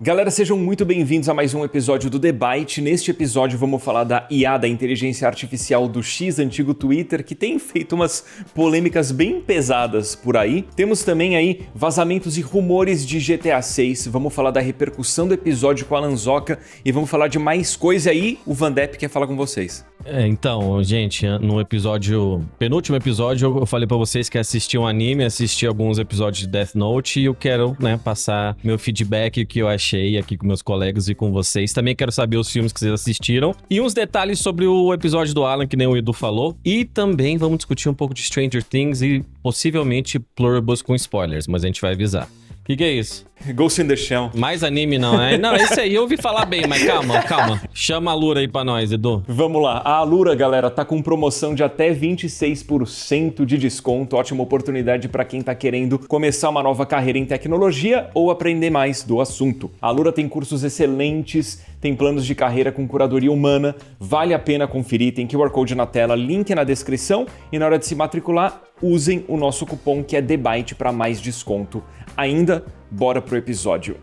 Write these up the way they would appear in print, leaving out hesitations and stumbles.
Galera, sejam muito bem-vindos a mais um episódio do The Byte. Neste episódio vamos falar da IA, da inteligência artificial do X, antigo Twitter, que tem feito umas polêmicas bem pesadas por aí. Temos também aí vazamentos e rumores de GTA 6. Vamos falar da repercussão do episódio com a Lanzoca e vamos falar de mais coisa aí. O Van Depp quer falar com vocês. Então, gente, no penúltimo episódio, eu falei pra vocês que assisti um anime, assisti alguns episódios de Death Note e eu quero, passar meu feedback, o que eu achei aqui com meus colegas e com vocês. Também quero saber os filmes que vocês assistiram e uns detalhes sobre o episódio do Alan, que nem o Edu falou. E também vamos discutir um pouco de Stranger Things e possivelmente pluribus com spoilers, mas a gente vai avisar. O que é isso? Ghost in the Shell. Mais anime não, né? Não, esse aí eu ouvi falar bem, mas calma. Chama a Alura aí pra nós, Edu. Vamos lá. A Alura, galera, tá com promoção de até 26% de desconto. Ótima oportunidade para quem tá querendo começar uma nova carreira em tecnologia ou aprender mais do assunto. A Alura tem cursos excelentes, tem planos de carreira com curadoria humana. Vale a pena conferir. Tem QR Code na tela, link na descrição. E na hora de se matricular, usem o nosso cupom que é TheByte para mais desconto. Ainda, bora pro episódio.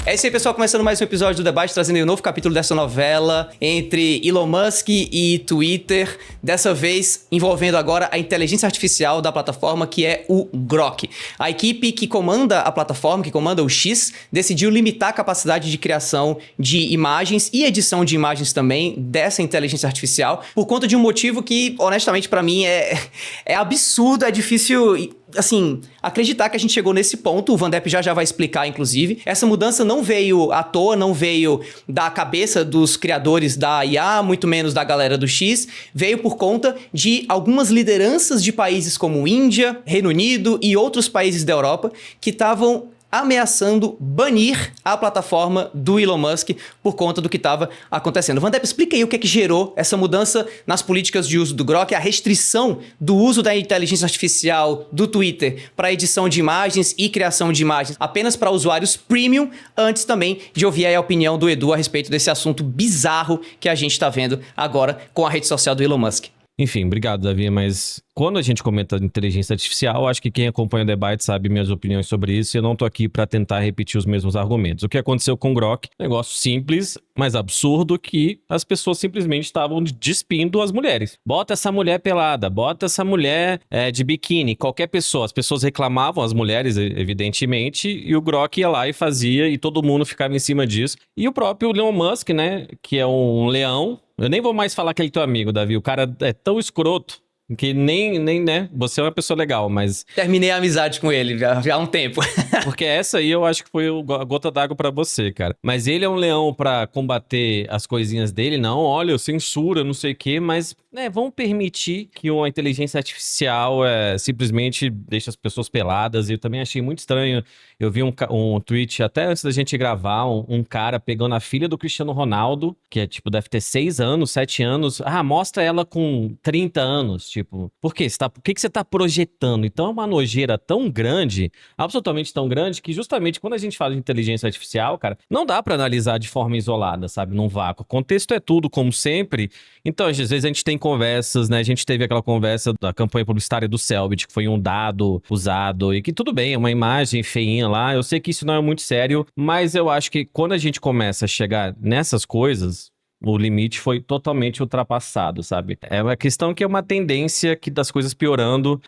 É isso aí, pessoal, começando mais um episódio do Debate, trazendo um novo capítulo dessa novela entre Elon Musk e Twitter, dessa vez envolvendo agora a inteligência artificial da plataforma, que é o Grok. A equipe que comanda a plataforma, que comanda o X, decidiu limitar a capacidade de criação de imagens e edição de imagens também dessa inteligência artificial, por conta de um motivo que, honestamente, pra mim é absurdo, é difícil, assim, acreditar que a gente chegou nesse ponto. O Van Depp já vai explicar, inclusive. Essa mudança não veio à toa, não veio da cabeça dos criadores da IA, muito menos da galera do X. Veio por conta de algumas lideranças de países como Índia, Reino Unido e outros países da Europa que estavam ameaçando banir a plataforma do Elon Musk por conta do que estava acontecendo. Van Depp, explica aí o que é que gerou essa mudança nas políticas de uso do Grok, a restrição do uso da inteligência artificial do Twitter para edição de imagens e criação de imagens apenas para usuários premium, antes também de ouvir aí a opinião do Edu a respeito desse assunto bizarro que a gente está vendo agora com a rede social do Elon Musk. Enfim, obrigado, Davi, mas quando a gente comenta inteligência artificial, acho que quem acompanha o debate sabe minhas opiniões sobre isso e eu não tô aqui para tentar repetir os mesmos argumentos. O que aconteceu com o Grok, negócio simples, mas absurdo, que as pessoas simplesmente estavam despindo as mulheres. Bota essa mulher pelada, bota essa mulher de biquíni, qualquer pessoa. As pessoas reclamavam, as mulheres, evidentemente, e o Grok ia lá e fazia e todo mundo ficava em cima disso. E o próprio Elon Musk, né, que é um leão. Eu nem vou mais falar que ele é teu amigo, Davi. O cara é tão escroto que nem, né? Você é uma pessoa legal, mas... Terminei a amizade com ele já há um tempo. Porque essa aí eu acho que foi a gota d'água pra você, cara. Mas ele é um leão pra combater as coisinhas dele? Não, olha, censura, não sei o quê, mas... vamos permitir que uma inteligência artificial simplesmente deixe as pessoas peladas. E eu também achei muito estranho. Eu vi um tweet, até antes da gente gravar, um cara pegando a filha do Cristiano Ronaldo, que é tipo, deve ter 6 anos, 7 anos. Mostra ela com 30 anos. Tipo, por quê? Por que você tá projetando? Então é uma nojeira tão grande, absolutamente tão grande, que justamente quando a gente fala de inteligência artificial, cara, não dá pra analisar de forma isolada, sabe? Num vácuo. O contexto é tudo, como sempre. Então, às vezes a gente tem conversas, né? A gente teve aquela conversa da campanha publicitária do Cellbit, que foi um dado usado, e que tudo bem, é uma imagem feinha lá. Eu sei que isso não é muito sério, mas eu acho que quando a gente começa a chegar nessas coisas, o limite foi totalmente ultrapassado, sabe? É uma questão que é uma tendência das coisas piorando.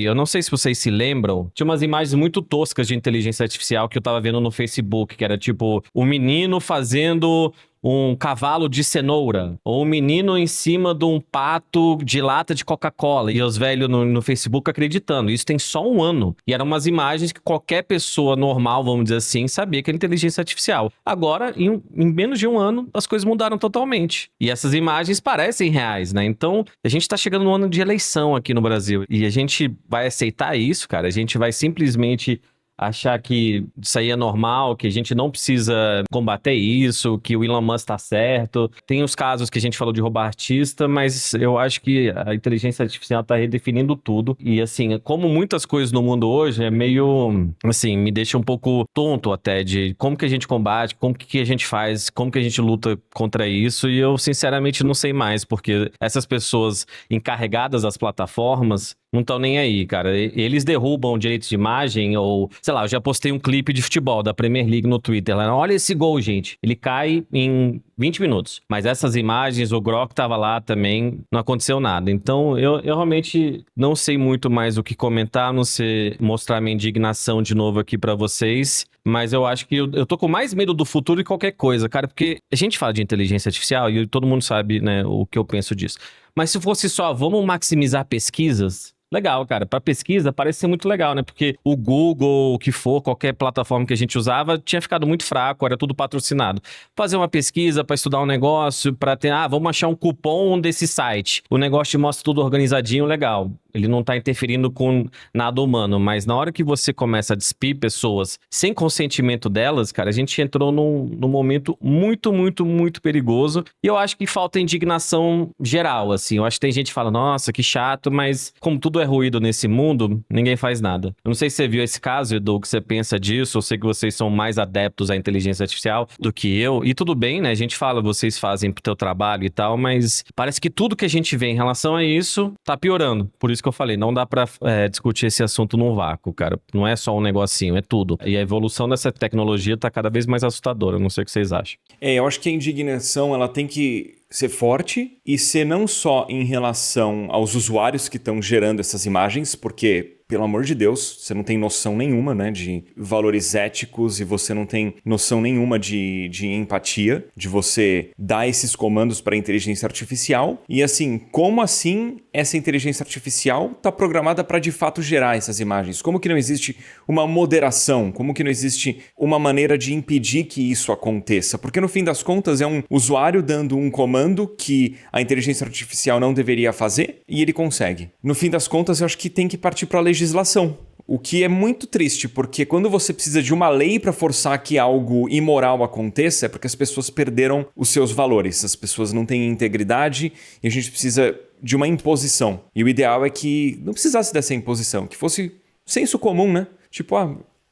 Eu não sei se vocês se lembram, tinha umas imagens muito toscas de inteligência artificial que eu tava vendo no Facebook, que era tipo, o menino fazendo um cavalo de cenoura, ou um menino em cima de um pato de lata de Coca-Cola, e os velhos no Facebook acreditando. Isso tem só 1 ano. E eram umas imagens que qualquer pessoa normal, vamos dizer assim, sabia que era inteligência artificial. Agora, em menos de 1 ano, as coisas mudaram totalmente. E essas imagens parecem reais, né? Então, a gente tá chegando no ano de eleição aqui no Brasil, e a gente vai aceitar isso, cara? A gente vai simplesmente achar que isso aí é normal, que a gente não precisa combater isso, que o Elon Musk tá certo. Tem os casos que a gente falou de roubar artista, mas eu acho que a inteligência artificial tá redefinindo tudo. E assim, como muitas coisas no mundo hoje, é meio, assim, me deixa um pouco tonto até de como que a gente combate, como que a gente faz, como que a gente luta contra isso. E eu, sinceramente, não sei mais, porque essas pessoas encarregadas das plataformas não estão nem aí, cara. Eles derrubam direitos de imagem ou, sei lá, eu já postei um clipe de futebol da Premier League no Twitter. Olha esse gol, gente. Ele cai em 20 minutos. Mas essas imagens, o Grok tava lá também, não aconteceu nada. Então, eu realmente não sei muito mais o que comentar, a não ser mostrar minha indignação de novo aqui pra vocês. Mas eu acho que eu tô com mais medo do futuro de qualquer coisa, cara. Porque a gente fala de inteligência artificial e todo mundo sabe, né, o que eu penso disso. Mas se fosse só, vamos maximizar pesquisas... Legal, cara. Para pesquisa parece ser muito legal, né? Porque o Google, o que for, qualquer plataforma que a gente usava, tinha ficado muito fraco, era tudo patrocinado. Fazer uma pesquisa para estudar um negócio, para ter, vamos achar um cupom desse site. O negócio te mostra tudo organizadinho, legal. Ele não tá interferindo com nada humano, mas na hora que você começa a despir pessoas sem consentimento delas, cara, a gente entrou num momento muito, muito, muito perigoso. E eu acho que falta indignação geral, assim. Eu acho que tem gente que fala, nossa, que chato, mas como tudo é ruído nesse mundo, ninguém faz nada. Eu não sei se você viu esse caso, Edu, que você pensa disso. Eu sei que vocês são mais adeptos à inteligência artificial do que eu. E tudo bem, né? A gente fala, vocês fazem pro teu trabalho e tal, mas parece que tudo que a gente vê em relação a isso tá piorando. Por isso que eu falei, não dá pra discutir esse assunto num vácuo, cara. Não é só um negocinho, é tudo. E a evolução dessa tecnologia tá cada vez mais assustadora. Eu não sei o que vocês acham. Eu acho que a indignação, ela tem que ser forte e ser não só em relação aos usuários que estão gerando essas imagens, porque, pelo amor de Deus, você não tem noção nenhuma, né, de valores éticos e você não tem noção nenhuma de empatia, de você dar esses comandos para a inteligência artificial. E assim, como assim essa inteligência artificial está programada para de fato gerar essas imagens? Como que não existe uma moderação? Como que não existe uma maneira de impedir que isso aconteça? Porque no fim das contas é um usuário dando um comando que a inteligência artificial não deveria fazer e ele consegue. No fim das contas, eu acho que tem que partir para a legislação. O que é muito triste, porque quando você precisa de uma lei para forçar que algo imoral aconteça, é porque as pessoas perderam os seus valores. As pessoas não têm integridade e a gente precisa de uma imposição. E o ideal é que não precisasse dessa imposição, que fosse senso comum, né? Tipo,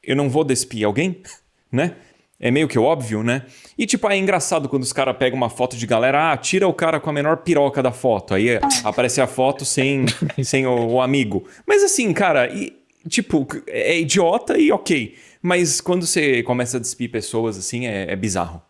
eu não vou despir alguém, né? É meio que óbvio, né? E tipo, é engraçado quando os caras pegam uma foto de galera, tira o cara com a menor piroca da foto. Aí aparece a foto sem o amigo. Mas assim, cara, tipo, é idiota e ok. Mas quando você começa a despir pessoas, assim, é bizarro.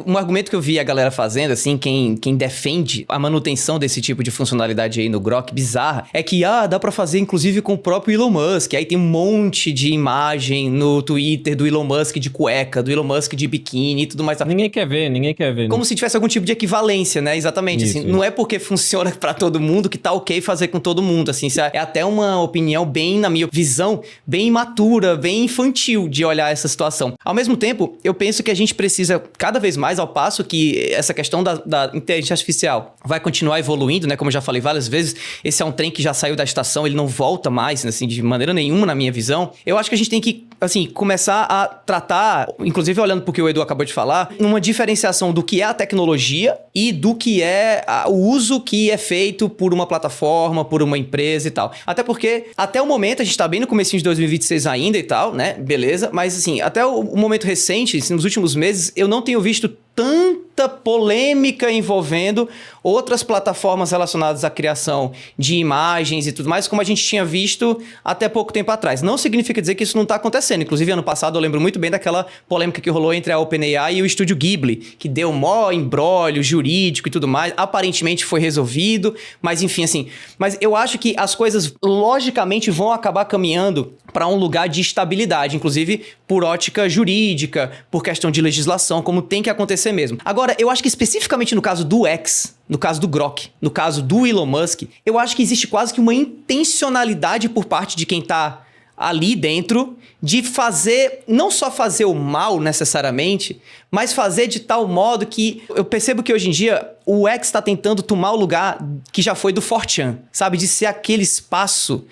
Um argumento que eu vi a galera fazendo, assim, quem defende a manutenção desse tipo de funcionalidade aí no Grok bizarra, é que, dá pra fazer inclusive com o próprio Elon Musk. Aí tem um monte de imagem no Twitter do Elon Musk de cueca, do Elon Musk de biquíni e tudo mais. Ninguém quer ver. Como se tivesse algum tipo de equivalência, né? Exatamente, isso, assim. Não é porque funciona pra todo mundo que tá ok fazer com todo mundo, assim. É até uma opinião bem, na minha visão, bem imatura, bem infantil de olhar essa situação. Ao mesmo tempo, eu penso que a gente precisa cada vez mais, ao passo que essa questão da inteligência artificial vai continuar evoluindo, né? Como eu já falei várias vezes, esse é um trem que já saiu da estação, ele não volta mais, assim, de maneira nenhuma, na minha visão. Eu acho que a gente tem que, assim, começar a tratar, inclusive olhando porque o Edu acabou de falar, uma diferenciação do que é a tecnologia e do que é o uso que é feito por uma plataforma, por uma empresa e tal. Até porque, até o momento, a gente tá bem no comecinho de 2026 ainda e tal, né? Beleza, mas assim, até o momento recente, assim, nos últimos meses, eu não tenho visto tanta polêmica envolvendo outras plataformas relacionadas à criação de imagens e tudo mais, como a gente tinha visto até pouco tempo atrás. Não significa dizer que isso não está acontecendo. Inclusive, ano passado, eu lembro muito bem daquela polêmica que rolou entre a OpenAI e o estúdio Ghibli, que deu mó imbróglio jurídico e tudo mais. Aparentemente foi resolvido, mas enfim, assim. Mas eu acho que as coisas, logicamente, vão acabar caminhando para um lugar de estabilidade, inclusive por ótica jurídica, por questão de legislação, como tem que acontecer mesmo. Agora, eu acho que especificamente no caso do X, no caso do Grok, no caso do Elon Musk, eu acho que existe quase que uma intencionalidade por parte de quem tá ali dentro de fazer, não só fazer o mal necessariamente, mas fazer de tal modo que eu percebo que hoje em dia o X está tentando tomar o lugar que já foi do 4chan, sabe? De ser aquele espaço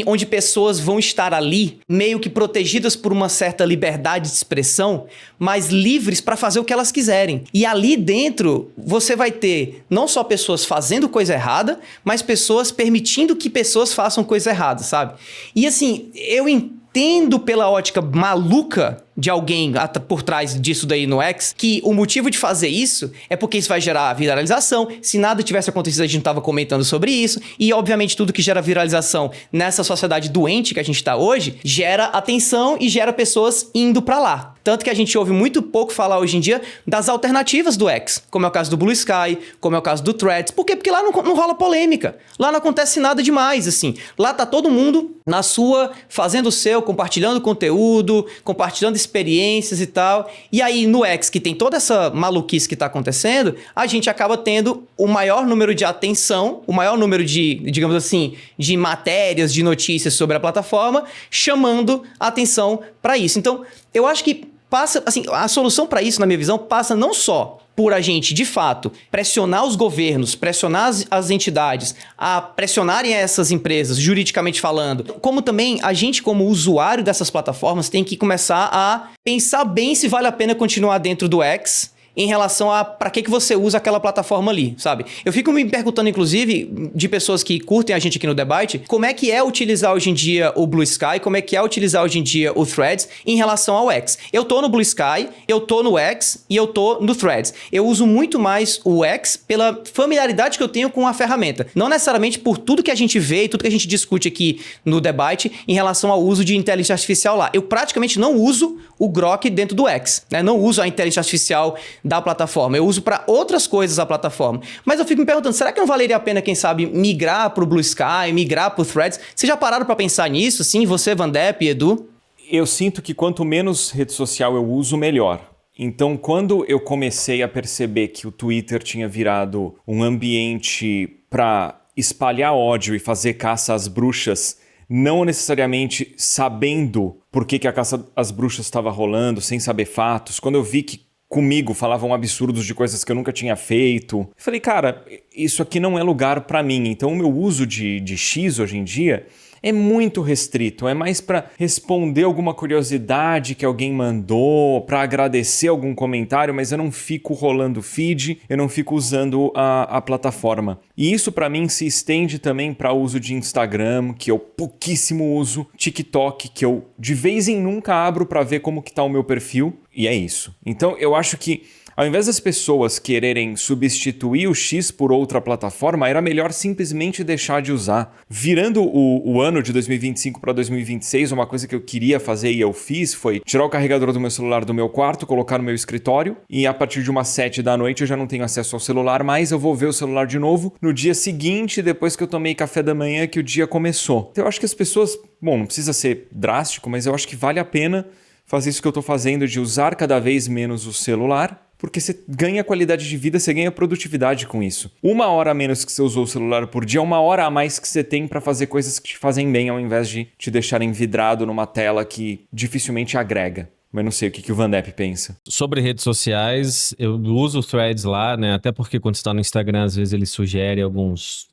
onde pessoas vão estar ali, meio que protegidas por uma certa liberdade de expressão, mas livres para fazer o que elas quiserem. E ali dentro, você vai ter não só pessoas fazendo coisa errada, mas pessoas permitindo que pessoas façam coisa errada, sabe? E assim, eu entendo pela ótica maluca de alguém por trás disso daí no X, que o motivo de fazer isso é porque isso vai gerar viralização. Se nada tivesse acontecido, a gente não tava comentando sobre isso. E, obviamente, tudo que gera viralização nessa sociedade doente que a gente tá hoje, gera atenção e gera pessoas indo pra lá. Tanto que a gente ouve muito pouco falar hoje em dia das alternativas do X, como é o caso do Blue Sky, como é o caso do Threads. Por quê? Porque lá não rola polêmica. Lá não acontece nada demais, assim. Lá tá todo mundo na sua, fazendo o seu, compartilhando conteúdo, compartilhando experiências e tal. E aí, no X, que tem toda essa maluquice que tá acontecendo, a gente acaba tendo o maior número de atenção, o maior número de, digamos assim, de matérias, de notícias sobre a plataforma, chamando a atenção para isso. Então, eu acho que passa, assim, a solução para isso, na minha visão, passa não só por a gente, de fato, pressionar os governos, pressionar as entidades a pressionarem essas empresas, juridicamente falando, como também a gente, como usuário dessas plataformas, tem que começar a pensar bem se vale a pena continuar dentro do X em relação a para que você usa aquela plataforma ali, sabe? Eu fico me perguntando, inclusive, de pessoas que curtem a gente aqui no debate, como é que é utilizar hoje em dia o Blue Sky, como é que é utilizar hoje em dia o Threads em relação ao X. Eu tô no Blue Sky, eu tô no X e eu tô no Threads. Eu uso muito mais o X pela familiaridade que eu tenho com a ferramenta. Não necessariamente por tudo que a gente vê e tudo que a gente discute aqui no debate em relação ao uso de inteligência artificial lá. Eu praticamente não uso o Grok dentro do X, né? Não uso a inteligência artificial da plataforma. Eu uso para outras coisas a plataforma. Mas eu fico me perguntando, será que não valeria a pena, quem sabe, migrar para o Blue Sky, migrar para o Threads? Vocês já pararam para pensar nisso? Sim, você, Vandep, Edu? Eu sinto que quanto menos rede social eu uso, melhor. Então, quando eu comecei a perceber que o Twitter tinha virado um ambiente para espalhar ódio e fazer caça às bruxas, não necessariamente sabendo por que a caça às bruxas estava rolando, sem saber fatos, quando eu vi que comigo falavam absurdos de coisas que eu nunca tinha feito, eu falei, cara, isso aqui não é lugar para mim. Então o meu uso de X hoje em dia é muito restrito, é mais para responder alguma curiosidade que alguém mandou, para agradecer algum comentário, mas eu não fico rolando feed, eu não fico usando a plataforma. E isso para mim se estende também para o uso de Instagram, que eu pouquíssimo uso, TikTok, que eu de vez em nunca abro para ver como que tá o meu perfil, e é isso. Então eu acho que ao invés das pessoas quererem substituir o X por outra plataforma, era melhor simplesmente deixar de usar. Virando o ano de 2025 para 2026, uma coisa que eu queria fazer e eu fiz foi tirar o carregador do meu celular do meu quarto, colocar no meu escritório e a partir de umas 7 da noite eu já não tenho acesso ao celular mais, eu vou ver o celular de novo no dia seguinte, depois que eu tomei café da manhã, que o dia começou. Então eu acho que as pessoas, bom, não precisa ser drástico, mas eu acho que vale a pena fazer isso que eu estou fazendo de usar cada vez menos o celular, porque você ganha qualidade de vida, você ganha produtividade com isso. 1 hora a menos que você usou o celular por dia, 1 hora a mais que você tem para fazer coisas que te fazem bem, ao invés de te deixarem vidrado numa tela que dificilmente agrega. Mas não sei o que o Vandep pensa. Sobre redes sociais, eu uso o Threads lá, né? Até porque quando você tá no Instagram, às vezes ele sugere alguns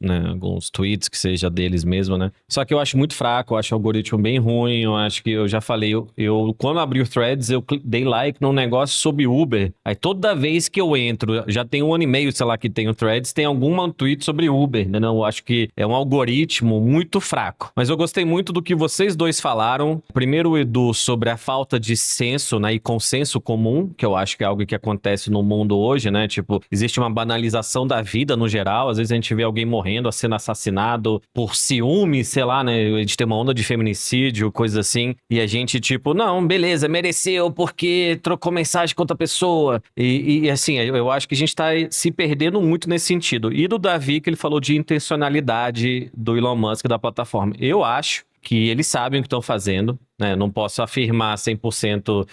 tweets que seja deles mesmo, né? Só que eu acho muito fraco, eu acho o algoritmo bem ruim, eu acho que eu já falei, eu quando abri o Threads, eu dei like num negócio sobre Uber. Aí toda vez que eu entro, já tem 1 ano e meio, sei lá, que tem o Threads, tem algum tweet sobre Uber, né? Não, eu acho que é um algoritmo muito fraco. Mas eu gostei muito do que vocês dois falaram. Primeiro, Edu, sobre a falta de senso, né, e consenso comum, que eu acho que é algo que acontece no mundo hoje, né? Tipo, existe uma banalização da vida no geral. Às vezes a gente vê alguém morrendo, sendo assassinado por ciúme, sei lá, né? A gente tem uma onda de feminicídio, coisa assim. E a gente, tipo, não, beleza, mereceu porque trocou mensagem com outra pessoa. E assim, eu acho que a gente tá se perdendo muito nesse sentido. E do Davi, que ele falou de intencionalidade do Elon Musk da plataforma. Eu acho que eles sabem o que estão fazendo. né? Não posso afirmar 100%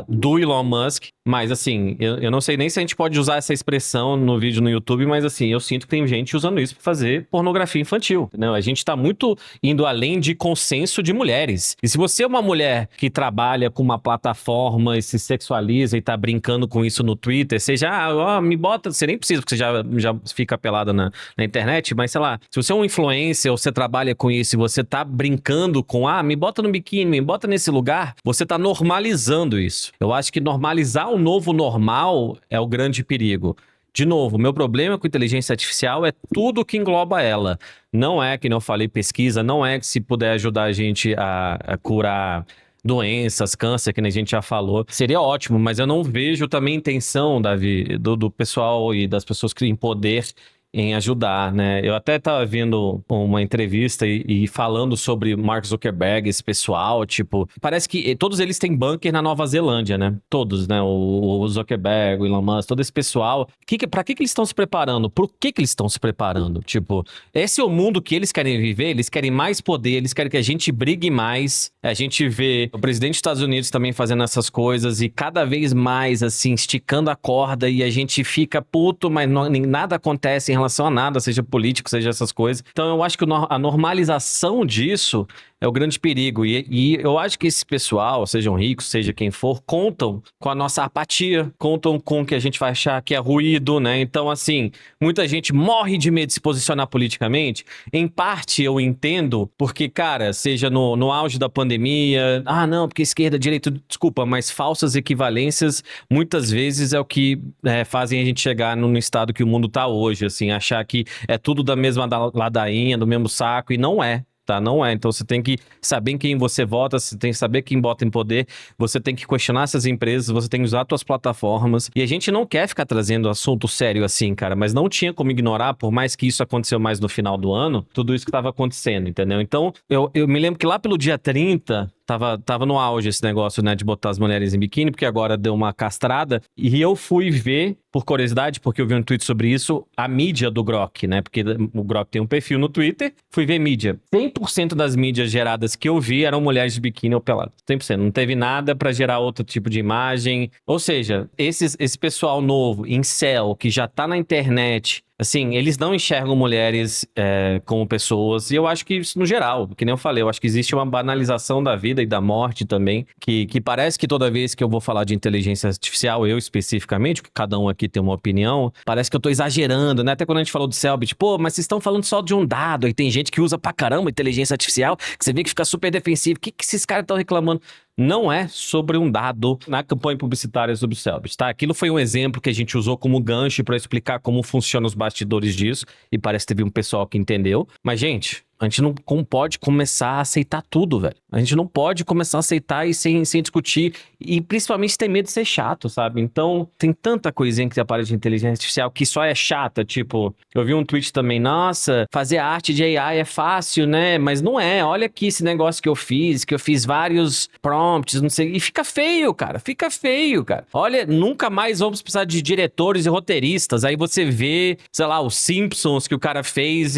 do Elon Musk, mas assim, eu não sei nem se a gente pode usar essa expressão no vídeo no YouTube, mas assim, eu sinto que tem gente usando isso para fazer pornografia infantil, entendeu? A gente tá muito indo além de consenso de mulheres. E se você é uma mulher que trabalha com uma plataforma e se sexualiza e tá brincando com isso no Twitter, você já, me bota, você nem precisa, porque você já fica pelada na internet, mas sei lá, se você é um influencer ou você trabalha com isso e você tá brincando com, me bota no biquíni, me bota nesse lugar, você tá normalizando isso. Eu acho que normalizar o novo normal é o grande perigo. De novo, o meu problema com inteligência artificial é tudo que engloba ela. Não é, que eu falei, pesquisa, não é que se puder ajudar a gente a curar doenças, câncer, que a gente já falou, seria ótimo, mas eu não vejo também intenção, Davi, do pessoal e das pessoas que têm poder em ajudar, né? Eu até tava vendo uma entrevista e falando sobre Mark Zuckerberg, esse pessoal, tipo, parece que todos eles têm bunker na Nova Zelândia, né? Todos, né? O Zuckerberg, o Elon Musk, todo esse pessoal. Pra que eles estão se preparando? Por que eles estão se preparando? Tipo, esse é o mundo que eles querem viver, eles querem mais poder, eles querem que a gente brigue mais. A gente vê o presidente dos Estados Unidos também fazendo essas coisas e cada vez mais, assim, esticando a corda e a gente fica puto, mas nada acontece em relação a nada, seja político, seja essas coisas. Então eu acho que a normalização disso é o grande perigo. E eu acho que esse pessoal, sejam ricos, seja quem for, contam com a nossa apatia, contam com o que a gente vai achar que é ruído, né? Então, assim, muita gente morre de medo de se posicionar politicamente. Em parte eu entendo, porque, cara, seja no auge da pandemia, não, porque esquerda, direita, desculpa, mas falsas equivalências muitas vezes é o que fazem a gente chegar no estado que o mundo tá hoje, assim, achar que é tudo da mesma ladainha, do mesmo saco, e não é. Tá? Não é. Então você tem que saber em quem você vota, você tem que saber quem bota em poder, você tem que questionar essas empresas, você tem que usar suas plataformas. E a gente não quer ficar trazendo assunto sério assim, cara, mas não tinha como ignorar, por mais que isso aconteceu mais no final do ano, tudo isso que estava acontecendo, entendeu? Então, eu me lembro que lá pelo dia 30, tava no auge esse negócio, né, de botar as mulheres em biquíni, porque agora deu uma castrada, e eu fui ver, por curiosidade, porque eu vi um tweet sobre isso, a mídia do Grok, né, porque o Grok tem um perfil no Twitter, fui ver mídia. 100% das mídias geradas que eu vi eram mulheres de biquíni ou peladas. 100%. Não teve nada pra gerar outro tipo de imagem. Ou seja, esse pessoal novo, incel, que já tá na internet, assim, eles não enxergam mulheres como pessoas, e eu acho que isso no geral, que nem eu falei, eu acho que existe uma banalização da vida e da morte também, que parece que toda vez que eu vou falar de inteligência artificial, eu especificamente, porque cada um aqui tem uma opinião, parece que eu tô exagerando, né? Até quando a gente falou do Selbit, mas vocês estão falando só de um dado, e tem gente que usa pra caramba inteligência artificial, que você vê que fica super defensivo, o que esses caras estão reclamando? Não é sobre um dado na campanha publicitária sobre o Selbit, tá? Aquilo foi um exemplo que a gente usou como gancho para explicar como funcionam os bastidores disso, e parece que teve um pessoal que entendeu. Mas, gente, a gente não pode começar a aceitar tudo, velho. A gente não pode começar a aceitar e sem discutir, e principalmente ter medo de ser chato, sabe? Então, tem tanta coisinha que aparece de inteligência artificial que só é chata, tipo, eu vi um tweet também, nossa, fazer arte de AI é fácil, né? Mas não é, olha aqui esse negócio que eu fiz vários prompts, não sei, e fica feio, cara, Olha, nunca mais vamos precisar de diretores e roteiristas, aí você vê, sei lá, os Simpsons que o cara fez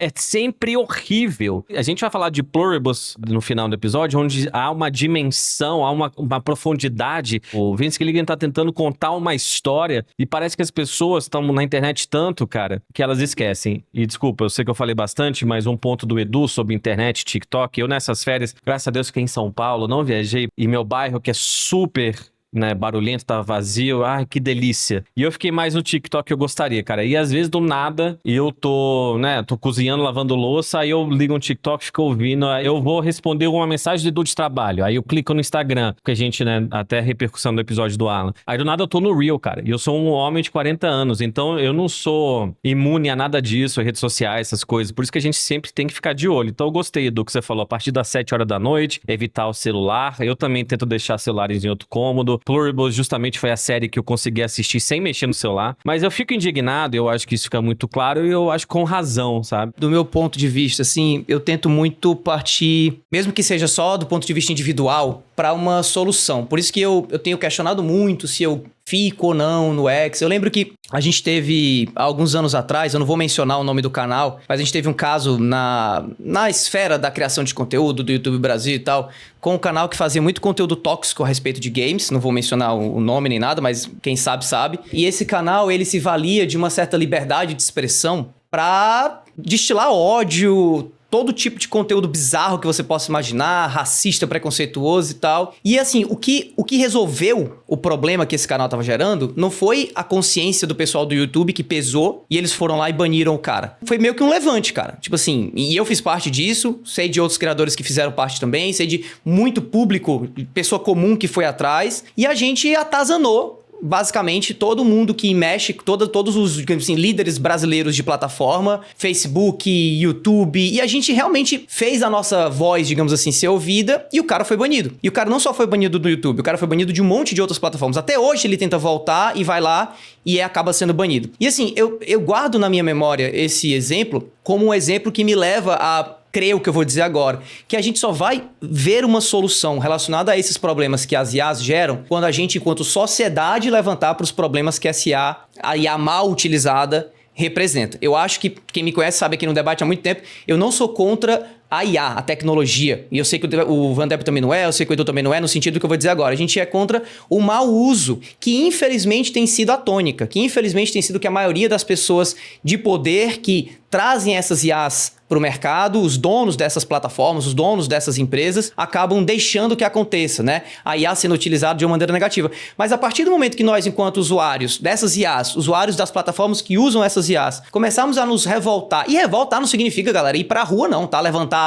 é sempre horrível. A gente vai falar de Pluribus no final do episódio, onde há uma dimensão, há uma profundidade. O Vince Gilligan tá tentando contar uma história e parece que as pessoas estão na internet tanto, cara, que elas esquecem. E desculpa, eu sei que eu falei bastante, mas um ponto do Edu sobre internet, TikTok, eu nessas férias, graças a Deus fiquei em São Paulo, não viajei, e meu bairro, que é super, né, barulhento, tava vazio, ai, que delícia. E eu fiquei mais no TikTok que eu gostaria, cara. E às vezes do nada, eu tô cozinhando, lavando louça, aí eu ligo um TikTok, fico ouvindo, aí eu vou responder uma mensagem do Edu de trabalho, aí eu clico no Instagram, porque a gente, né, até a repercussão do episódio do Alan. Aí do nada eu tô no Reel, cara, e eu sou um homem de 40 anos, então eu não sou imune a nada disso, redes sociais, essas coisas, por isso que a gente sempre tem que ficar de olho. Então eu gostei do que você falou, a partir das 7 horas da noite, evitar o celular, eu também tento deixar celulares em outro cômodo. Pluribus justamente foi a série que eu consegui assistir sem mexer no celular. Mas eu fico indignado, eu acho que isso fica muito claro e eu acho com razão, sabe? Do meu ponto de vista, assim, eu tento muito partir, mesmo que seja só do ponto de vista individual, para uma solução. Por isso que eu tenho questionado muito se eu fico ou não no X. Eu lembro que a gente teve, alguns anos atrás, eu não vou mencionar o nome do canal, mas a gente teve um caso na esfera da criação de conteúdo do YouTube Brasil e tal, com um canal que fazia muito conteúdo tóxico a respeito de games, não vou mencionar o nome nem nada, mas quem sabe, sabe. E esse canal, ele se valia de uma certa liberdade de expressão pra destilar ódio, todo tipo de conteúdo bizarro que você possa imaginar, racista, preconceituoso e tal. E assim, o que resolveu o problema que esse canal tava gerando não foi a consciência do pessoal do YouTube que pesou e eles foram lá e baniram o cara. Foi meio que um levante, cara. Tipo assim, e eu fiz parte disso, sei de outros criadores que fizeram parte também, sei de muito público, pessoa comum que foi atrás, e a gente atazanou basicamente todo mundo que mexe, todos os assim, líderes brasileiros de plataforma, Facebook, YouTube, e a gente realmente fez a nossa voz, digamos assim, ser ouvida, e o cara foi banido. E o cara não só foi banido do YouTube, o cara foi banido de um monte de outras plataformas. Até hoje ele tenta voltar e vai lá e acaba sendo banido. E assim, eu guardo na minha memória esse exemplo como um exemplo que me leva a creio que eu vou dizer agora, que a gente só vai ver uma solução relacionada a esses problemas que as IAs geram quando a gente, enquanto sociedade, levantar para os problemas que a IA mal utilizada representa. Eu acho que quem me conhece sabe aqui no debate há muito tempo, eu não sou contra a IA, a tecnologia. E eu sei que o Van Depp também não é, eu sei que o Edu também não é, no sentido que eu vou dizer agora. A gente é contra o mau uso, que infelizmente tem sido a tônica, que infelizmente tem sido que a maioria das pessoas de poder que trazem essas IAs para o mercado, os donos dessas plataformas, os donos dessas empresas, acabam deixando que aconteça, né? A IA sendo utilizada de uma maneira negativa. Mas a partir do momento que nós, enquanto usuários dessas IAs, usuários das plataformas que usam essas IAs, começarmos a nos revoltar, e revoltar não significa, galera, ir pra rua não, tá? Levantar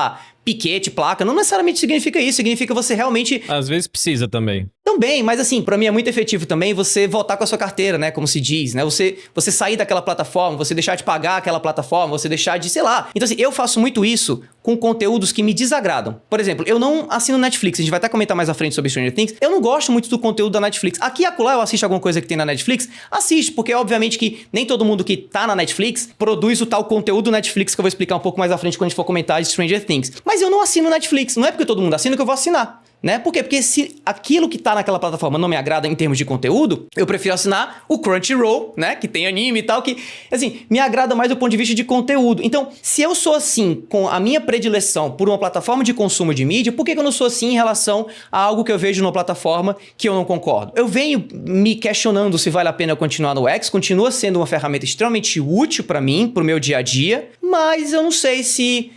piquete, placa, não necessariamente significa isso, significa você realmente... Às vezes precisa também. Também, mas assim, pra mim é muito efetivo também você voltar com a sua carteira, né, como se diz, né, você sair daquela plataforma, você deixar de pagar aquela plataforma, você deixar de, sei lá. Então assim, eu faço muito isso com conteúdos que me desagradam. Por exemplo, eu não assino Netflix, a gente vai até comentar mais à frente sobre Stranger Things, eu não gosto muito do conteúdo da Netflix. Aqui e acolá eu assisto alguma coisa que tem na Netflix, assisto, porque obviamente que nem todo mundo que tá na Netflix produz o tal conteúdo Netflix que eu vou explicar um pouco mais à frente quando a gente for comentar de Stranger Things. Mas eu não assino Netflix, não é porque todo mundo assina que eu vou assinar. Né? Por quê? Porque se aquilo que tá naquela plataforma não me agrada em termos de conteúdo, eu prefiro assinar o Crunchyroll, né? Que tem anime e tal, que, assim, me agrada mais do ponto de vista de conteúdo. Então, se eu sou assim, com a minha predileção por uma plataforma de consumo de mídia, por que eu não sou assim em relação a algo que eu vejo numa plataforma que eu não concordo? Eu venho me questionando se vale a pena eu continuar no X, continua sendo uma ferramenta extremamente útil pra mim, pro meu dia a dia, mas eu não sei se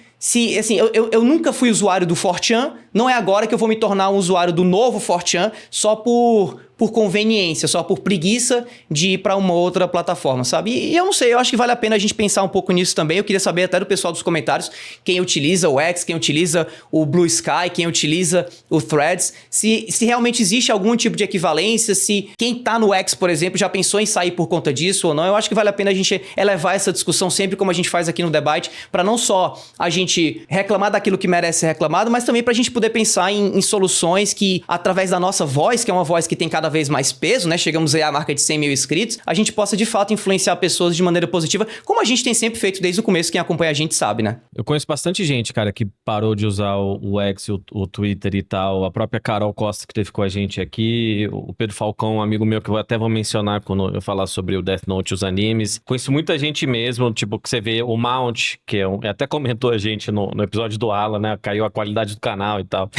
assim, eu nunca fui usuário do 4chan, não é agora que eu vou me tornar um usuário do novo 4chan só por conveniência, só por preguiça de ir para uma outra plataforma, sabe? E eu não sei, eu acho que vale a pena a gente pensar um pouco nisso também. Eu queria saber até do pessoal dos comentários, quem utiliza o X, quem utiliza o Blue Sky, quem utiliza o Threads, se realmente existe algum tipo de equivalência, se quem tá no X, por exemplo, já pensou em sair por conta disso ou não. Eu acho que vale a pena a gente elevar essa discussão sempre como a gente faz aqui no debate, para não só a gente reclamar daquilo que merece ser reclamado, mas também pra gente poder pensar em soluções que, através da nossa voz, que é uma voz que tem cada vez mais peso, né? Chegamos aí à marca de 100 mil inscritos, a gente possa de fato influenciar pessoas de maneira positiva, como a gente tem sempre feito desde o começo, quem acompanha a gente sabe, né? Eu conheço bastante gente, cara, que parou de usar o X, o Twitter e tal, a própria Carol Costa que teve com a gente aqui, o Pedro Falcão, um amigo meu que eu até vou mencionar quando eu falar sobre o Death Note e os animes. Conheço muita gente mesmo, tipo, que você vê o Mount, que até comentou a gente no episódio do Alan, né? Caiu a qualidade do canal e tal.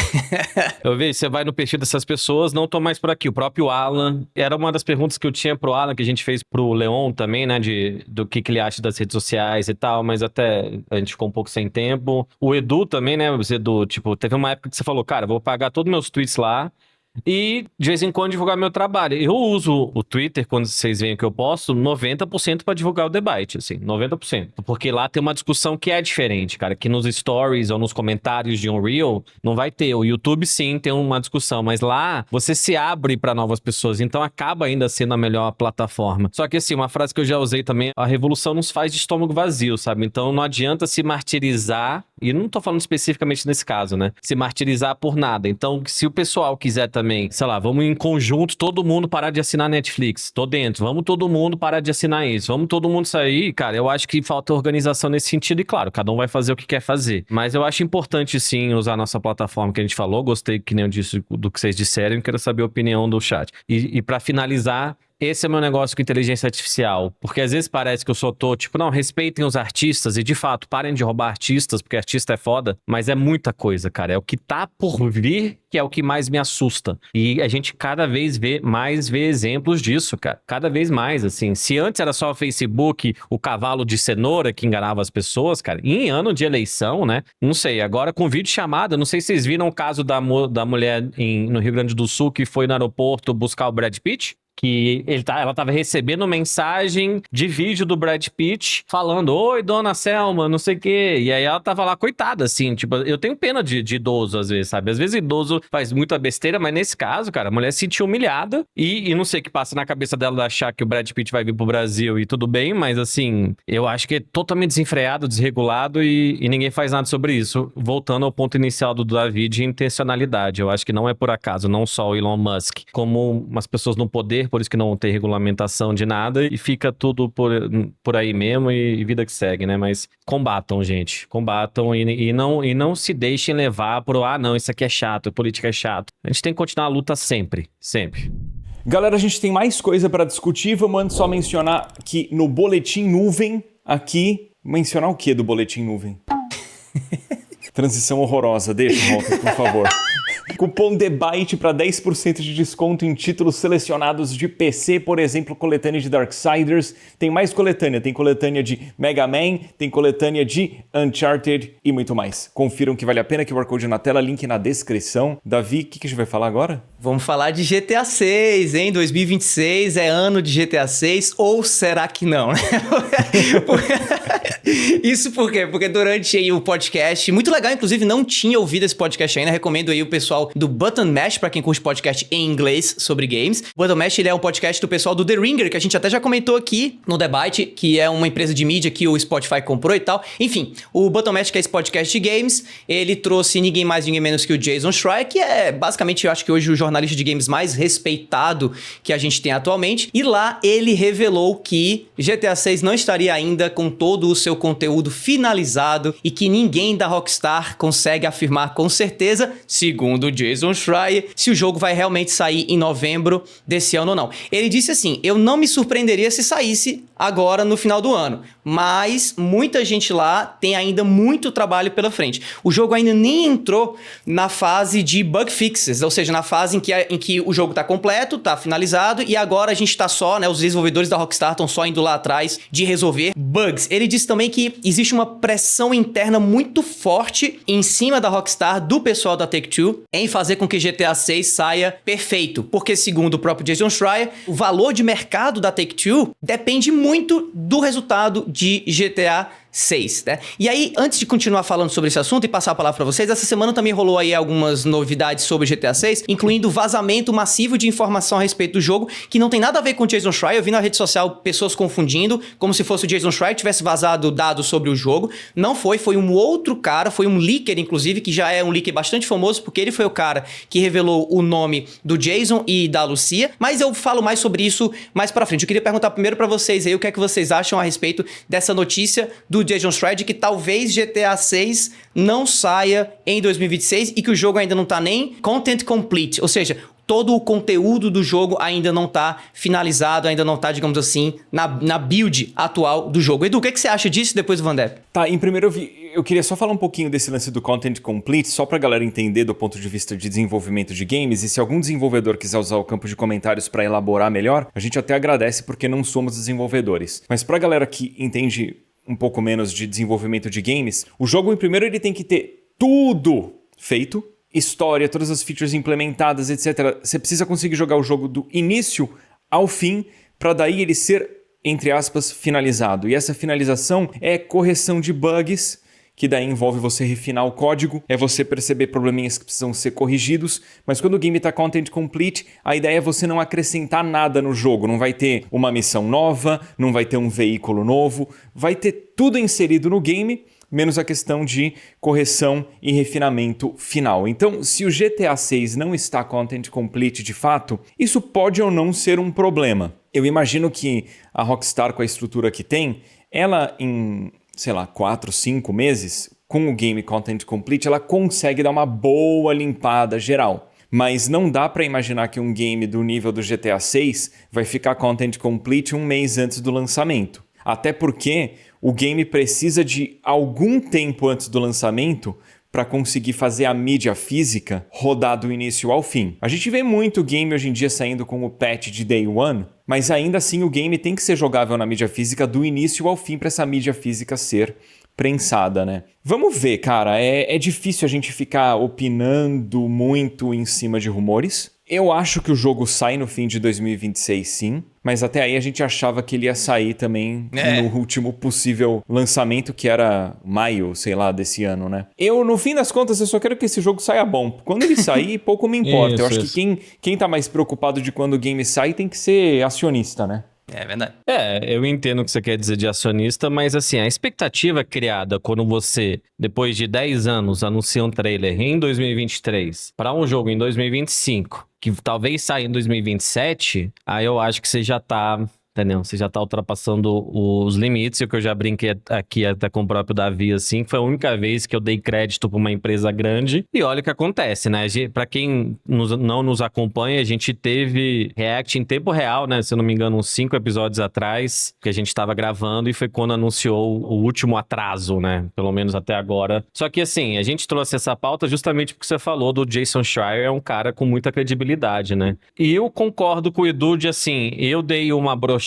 Eu vejo, você vai no perfil dessas pessoas, não tô mais por aqui. O próprio Alan, era uma das perguntas que eu tinha pro Alan, que a gente fez pro Leon também, né, do que ele acha das redes sociais e tal, mas até a gente ficou um pouco sem tempo. O Edu também, né, o Edu, tipo, teve uma época que você falou, cara, vou pagar todos meus tweets lá e de vez em quando divulgar meu trabalho. Eu uso o Twitter, quando vocês veem que eu posto, 90% pra divulgar o debate, assim, 90%. Porque lá tem uma discussão que é diferente, cara, que nos stories ou nos comentários de um Reel não vai ter. O YouTube sim tem uma discussão, mas lá você se abre pra novas pessoas, então acaba ainda sendo a melhor plataforma. Só que assim, uma frase que eu já usei também, a revolução não se faz de estômago vazio, sabe? Então não adianta se martirizar, e não tô falando especificamente nesse caso, né? Se martirizar por nada. Então, se o pessoal quiser também, sei lá, vamos em conjunto, todo mundo parar de assinar Netflix, tô dentro, vamos todo mundo parar de assinar isso, vamos todo mundo sair, cara, eu acho que falta organização nesse sentido, e claro, cada um vai fazer o que quer fazer, mas eu acho importante sim usar a nossa plataforma que a gente falou, gostei que nem eu disse do que vocês disseram, quero saber a opinião do chat. E pra finalizar, esse é meu negócio com inteligência artificial. Porque às vezes parece que eu só tô, tipo, não, respeitem os artistas. E de fato, parem de roubar artistas, porque artista é foda. Mas é muita coisa, cara. É o que tá por vir que é o que mais me assusta. E a gente cada vez vê exemplos disso, cara. Cada vez mais, assim. Se antes era só o Facebook, o cavalo de cenoura que enganava as pessoas, cara. Em ano de eleição, né? Não sei, agora com vídeo chamada, não sei se vocês viram o caso da mulher no Rio Grande do Sul que foi no aeroporto buscar o Brad Pitt. Que ela tava recebendo mensagem de vídeo do Brad Pitt falando, oi, dona Selma, não sei o quê. E aí ela tava lá, coitada, assim, tipo, eu tenho pena de idoso às vezes, sabe? Às vezes idoso faz muita besteira, mas nesse caso, cara, a mulher se sentiu humilhada e não sei o que passa na cabeça dela de achar que o Brad Pitt vai vir pro Brasil e tudo bem, mas assim, eu acho que é totalmente desenfreado, desregulado e ninguém faz nada sobre isso. Voltando ao ponto inicial do Davi de intencionalidade, eu acho que não é por acaso, não só o Elon Musk, como umas pessoas no poder, por isso que não tem regulamentação de nada e fica tudo por aí mesmo e vida que segue, né? Mas combatam, gente. Combatam e não se deixem levar por, não, isso aqui é chato, política é chato. A gente tem que continuar a luta sempre, sempre. Galera, a gente tem mais coisa para discutir. Vamos antes só mencionar que no Boletim Nuvem, aqui... Mencionar o que do Boletim Nuvem? Transição horrorosa. Deixa, Walter, por favor. Cupom DEBYTE para 10% de desconto em títulos selecionados de PC, por exemplo, coletânea de Darksiders. Tem mais coletânea, tem coletânea de Mega Man, tem coletânea de Uncharted e muito mais. Confiram que vale a pena, QR Code na tela, link na descrição. Davi, o que a gente vai falar agora? Vamos falar de GTA 6, hein? 2026 é ano de GTA 6, ou será que não, né? Isso por quê? Porque durante aí o podcast, muito legal, inclusive não tinha ouvido esse podcast ainda, recomendo aí o pessoal do Button Mash, pra quem curte podcast em inglês sobre games. O Button Mash, ele é um podcast do pessoal do The Ringer, que a gente até já comentou aqui no debate, que é uma empresa de mídia que o Spotify comprou e tal. Enfim, o Button Mash, que é esse podcast de games, ele trouxe ninguém mais, ninguém menos que o Jason Schreier, que é basicamente, eu acho que hoje o jornalista de games mais respeitado que a gente tem atualmente. E lá ele revelou que GTA 6 não estaria ainda com todo o seu conteúdo finalizado e que ninguém da Rockstar consegue afirmar com certeza, segundo o Jason Schreier, se o jogo vai realmente sair em novembro desse ano ou não. Ele disse assim, eu não me surpreenderia se saísse agora no final do ano, mas muita gente lá tem ainda muito trabalho pela frente. O jogo ainda nem entrou na fase de bug fixes, ou seja, na fase em que o jogo tá completo, tá finalizado e agora a gente tá só, né, os desenvolvedores da Rockstar estão só indo lá atrás de resolver bugs. Ele disse também que existe uma pressão interna muito forte em cima da Rockstar, do pessoal da Take-Two, em fazer com que GTA 6 saia perfeito, porque segundo o próprio Jason Schreier, o valor de mercado da Take-Two depende muito do resultado de GTA 6, né? E aí, antes de continuar falando sobre esse assunto e passar a palavra pra vocês, essa semana também rolou aí algumas novidades sobre GTA 6, incluindo vazamento massivo de informação a respeito do jogo, que não tem nada a ver com o Jason Schreier. Eu vi na rede social pessoas confundindo, como se fosse o Jason Schreier que tivesse vazado dados sobre o jogo. Não foi um outro cara, foi um leaker, inclusive, que já é um leaker bastante famoso, porque ele foi o cara que revelou o nome do Jason e da Lucia, mas eu falo mais sobre isso mais pra frente. Eu queria perguntar primeiro pra vocês aí, o que é que vocês acham a respeito dessa notícia do Jason Schreier de que talvez GTA 6 não saia em 2026 e que o jogo ainda não tá nem content complete, ou seja, todo o conteúdo do jogo ainda não tá finalizado, ainda não tá, digamos assim, na build atual do jogo. Edu, o que você acha disso depois do Van Depp? Tá, em primeiro eu queria só falar um pouquinho desse lance do Content Complete, só pra galera entender do ponto de vista de desenvolvimento de games, e se algum desenvolvedor quiser usar o campo de comentários pra elaborar melhor, a gente até agradece porque não somos desenvolvedores. Mas pra galera que entende um pouco menos de desenvolvimento de games, o jogo, em primeiro, ele tem que ter tudo feito, história, todas as features implementadas, etc. Você precisa conseguir jogar o jogo do início ao fim, para daí ele ser, entre aspas, finalizado. E essa finalização é correção de bugs, que daí envolve você refinar o código, é você perceber probleminhas que precisam ser corrigidos, mas quando o game está content complete, a ideia é você não acrescentar nada no jogo, não vai ter uma missão nova, não vai ter um veículo novo, vai ter tudo inserido no game, menos a questão de correção e refinamento final. Então, se o GTA 6 não está content complete de fato, isso pode ou não ser um problema. Eu imagino que a Rockstar, com a estrutura que tem, ela em 4, 5 meses, com o game Content Complete, ela consegue dar uma boa limpada geral. mas não dá pra imaginar que um game do nível do GTA 6 vai ficar content complete um mês antes do lançamento. Até porque o game precisa de algum tempo antes do lançamento para conseguir fazer a mídia física rodar do início ao fim. A gente vê muito game hoje em dia saindo com o patch de Day One, mas ainda assim o game tem que ser jogável na mídia física do início ao fim para essa mídia física ser prensada, né? Vamos ver, cara, é difícil a gente ficar opinando muito em cima de rumores. Eu acho que o jogo sai no fim de 2026, sim, mas até aí a gente achava que ele ia sair também no último possível lançamento, que era maio, sei lá, desse ano, né? No fim das contas, eu só quero que esse jogo saia bom. Quando ele sair, pouco me importa. Eu acho que quem tá mais preocupado de quando o game sai tem que ser acionista, né? É verdade. Eu entendo o que você quer dizer de acionista, mas assim, a expectativa criada quando você, depois de 10 anos, anuncia um trailer em 2023 para um jogo em 2025, que talvez saia em 2027, aí eu acho que você já tá... Entendeu? Você já tá ultrapassando os limites, e o que eu já brinquei aqui até com o próprio Davi, assim, foi a única vez que eu dei crédito pra uma empresa grande, e olha o que acontece, né? Pra quem não nos acompanha, a gente teve react em tempo real, né? Se eu não me engano, uns 5 episódios atrás, que a gente tava gravando, e foi quando anunciou o último atraso, né? Pelo menos até agora. Só que assim, a gente trouxe essa pauta justamente porque você falou do Jason Schreier, é um cara com muita credibilidade, né? E eu concordo com o Edu de, assim, eu dei uma brochada,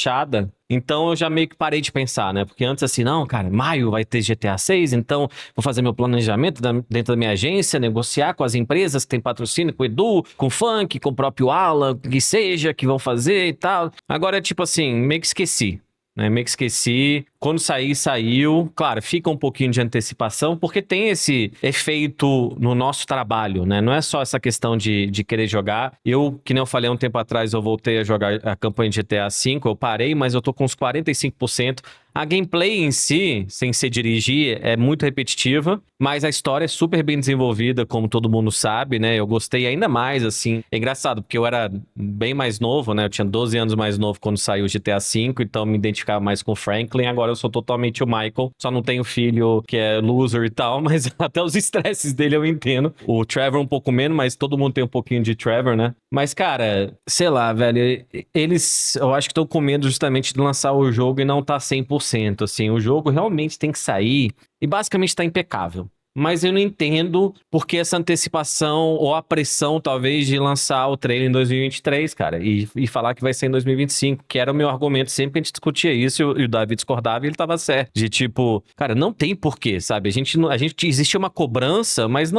então eu já meio que parei de pensar, né? Porque antes assim, não, cara, maio vai ter GTA 6, então vou fazer meu planejamento dentro da minha agência, negociar com as empresas que tem patrocínio, com o Edu, com o Funk, com o próprio Alan, que seja, que vão fazer e tal. Agora é tipo assim, meio que esqueci. Meio que esqueci. Quando sair, saiu. Claro, fica um pouquinho de antecipação, porque tem esse efeito no nosso trabalho, né? Não é só essa questão de querer jogar. Eu, que nem eu falei um tempo atrás, eu voltei a jogar a campanha de GTA V, eu parei, mas eu tô com uns 45%. A gameplay em si, sem ser dirigir, é muito repetitiva, mas a história é super bem desenvolvida, como todo mundo sabe, né? Eu gostei ainda mais, assim. É engraçado, porque eu era bem mais novo, né? Eu tinha 12 anos mais novo quando saiu o GTA V, então me identificava mais com o Franklin. Agora eu sou totalmente o Michael. Só não tenho filho que é loser e tal, mas até os estresses dele eu entendo. O Trevor um pouco menos, mas todo mundo tem um pouquinho de Trevor, né? Mas, cara, sei lá, velho, eles, eu acho que estão com medo justamente de lançar o jogo e não tá 100%. Assim, o jogo realmente tem que sair e basicamente tá impecável. Mas eu não entendo porque essa antecipação ou a pressão, talvez, de lançar o trailer em 2023, cara, e falar que vai ser em 2025, que era o meu argumento sempre que a gente discutia isso, e o Davi discordava e ele tava certo. De tipo, cara, não tem porquê, sabe? A gente existia uma cobrança, mas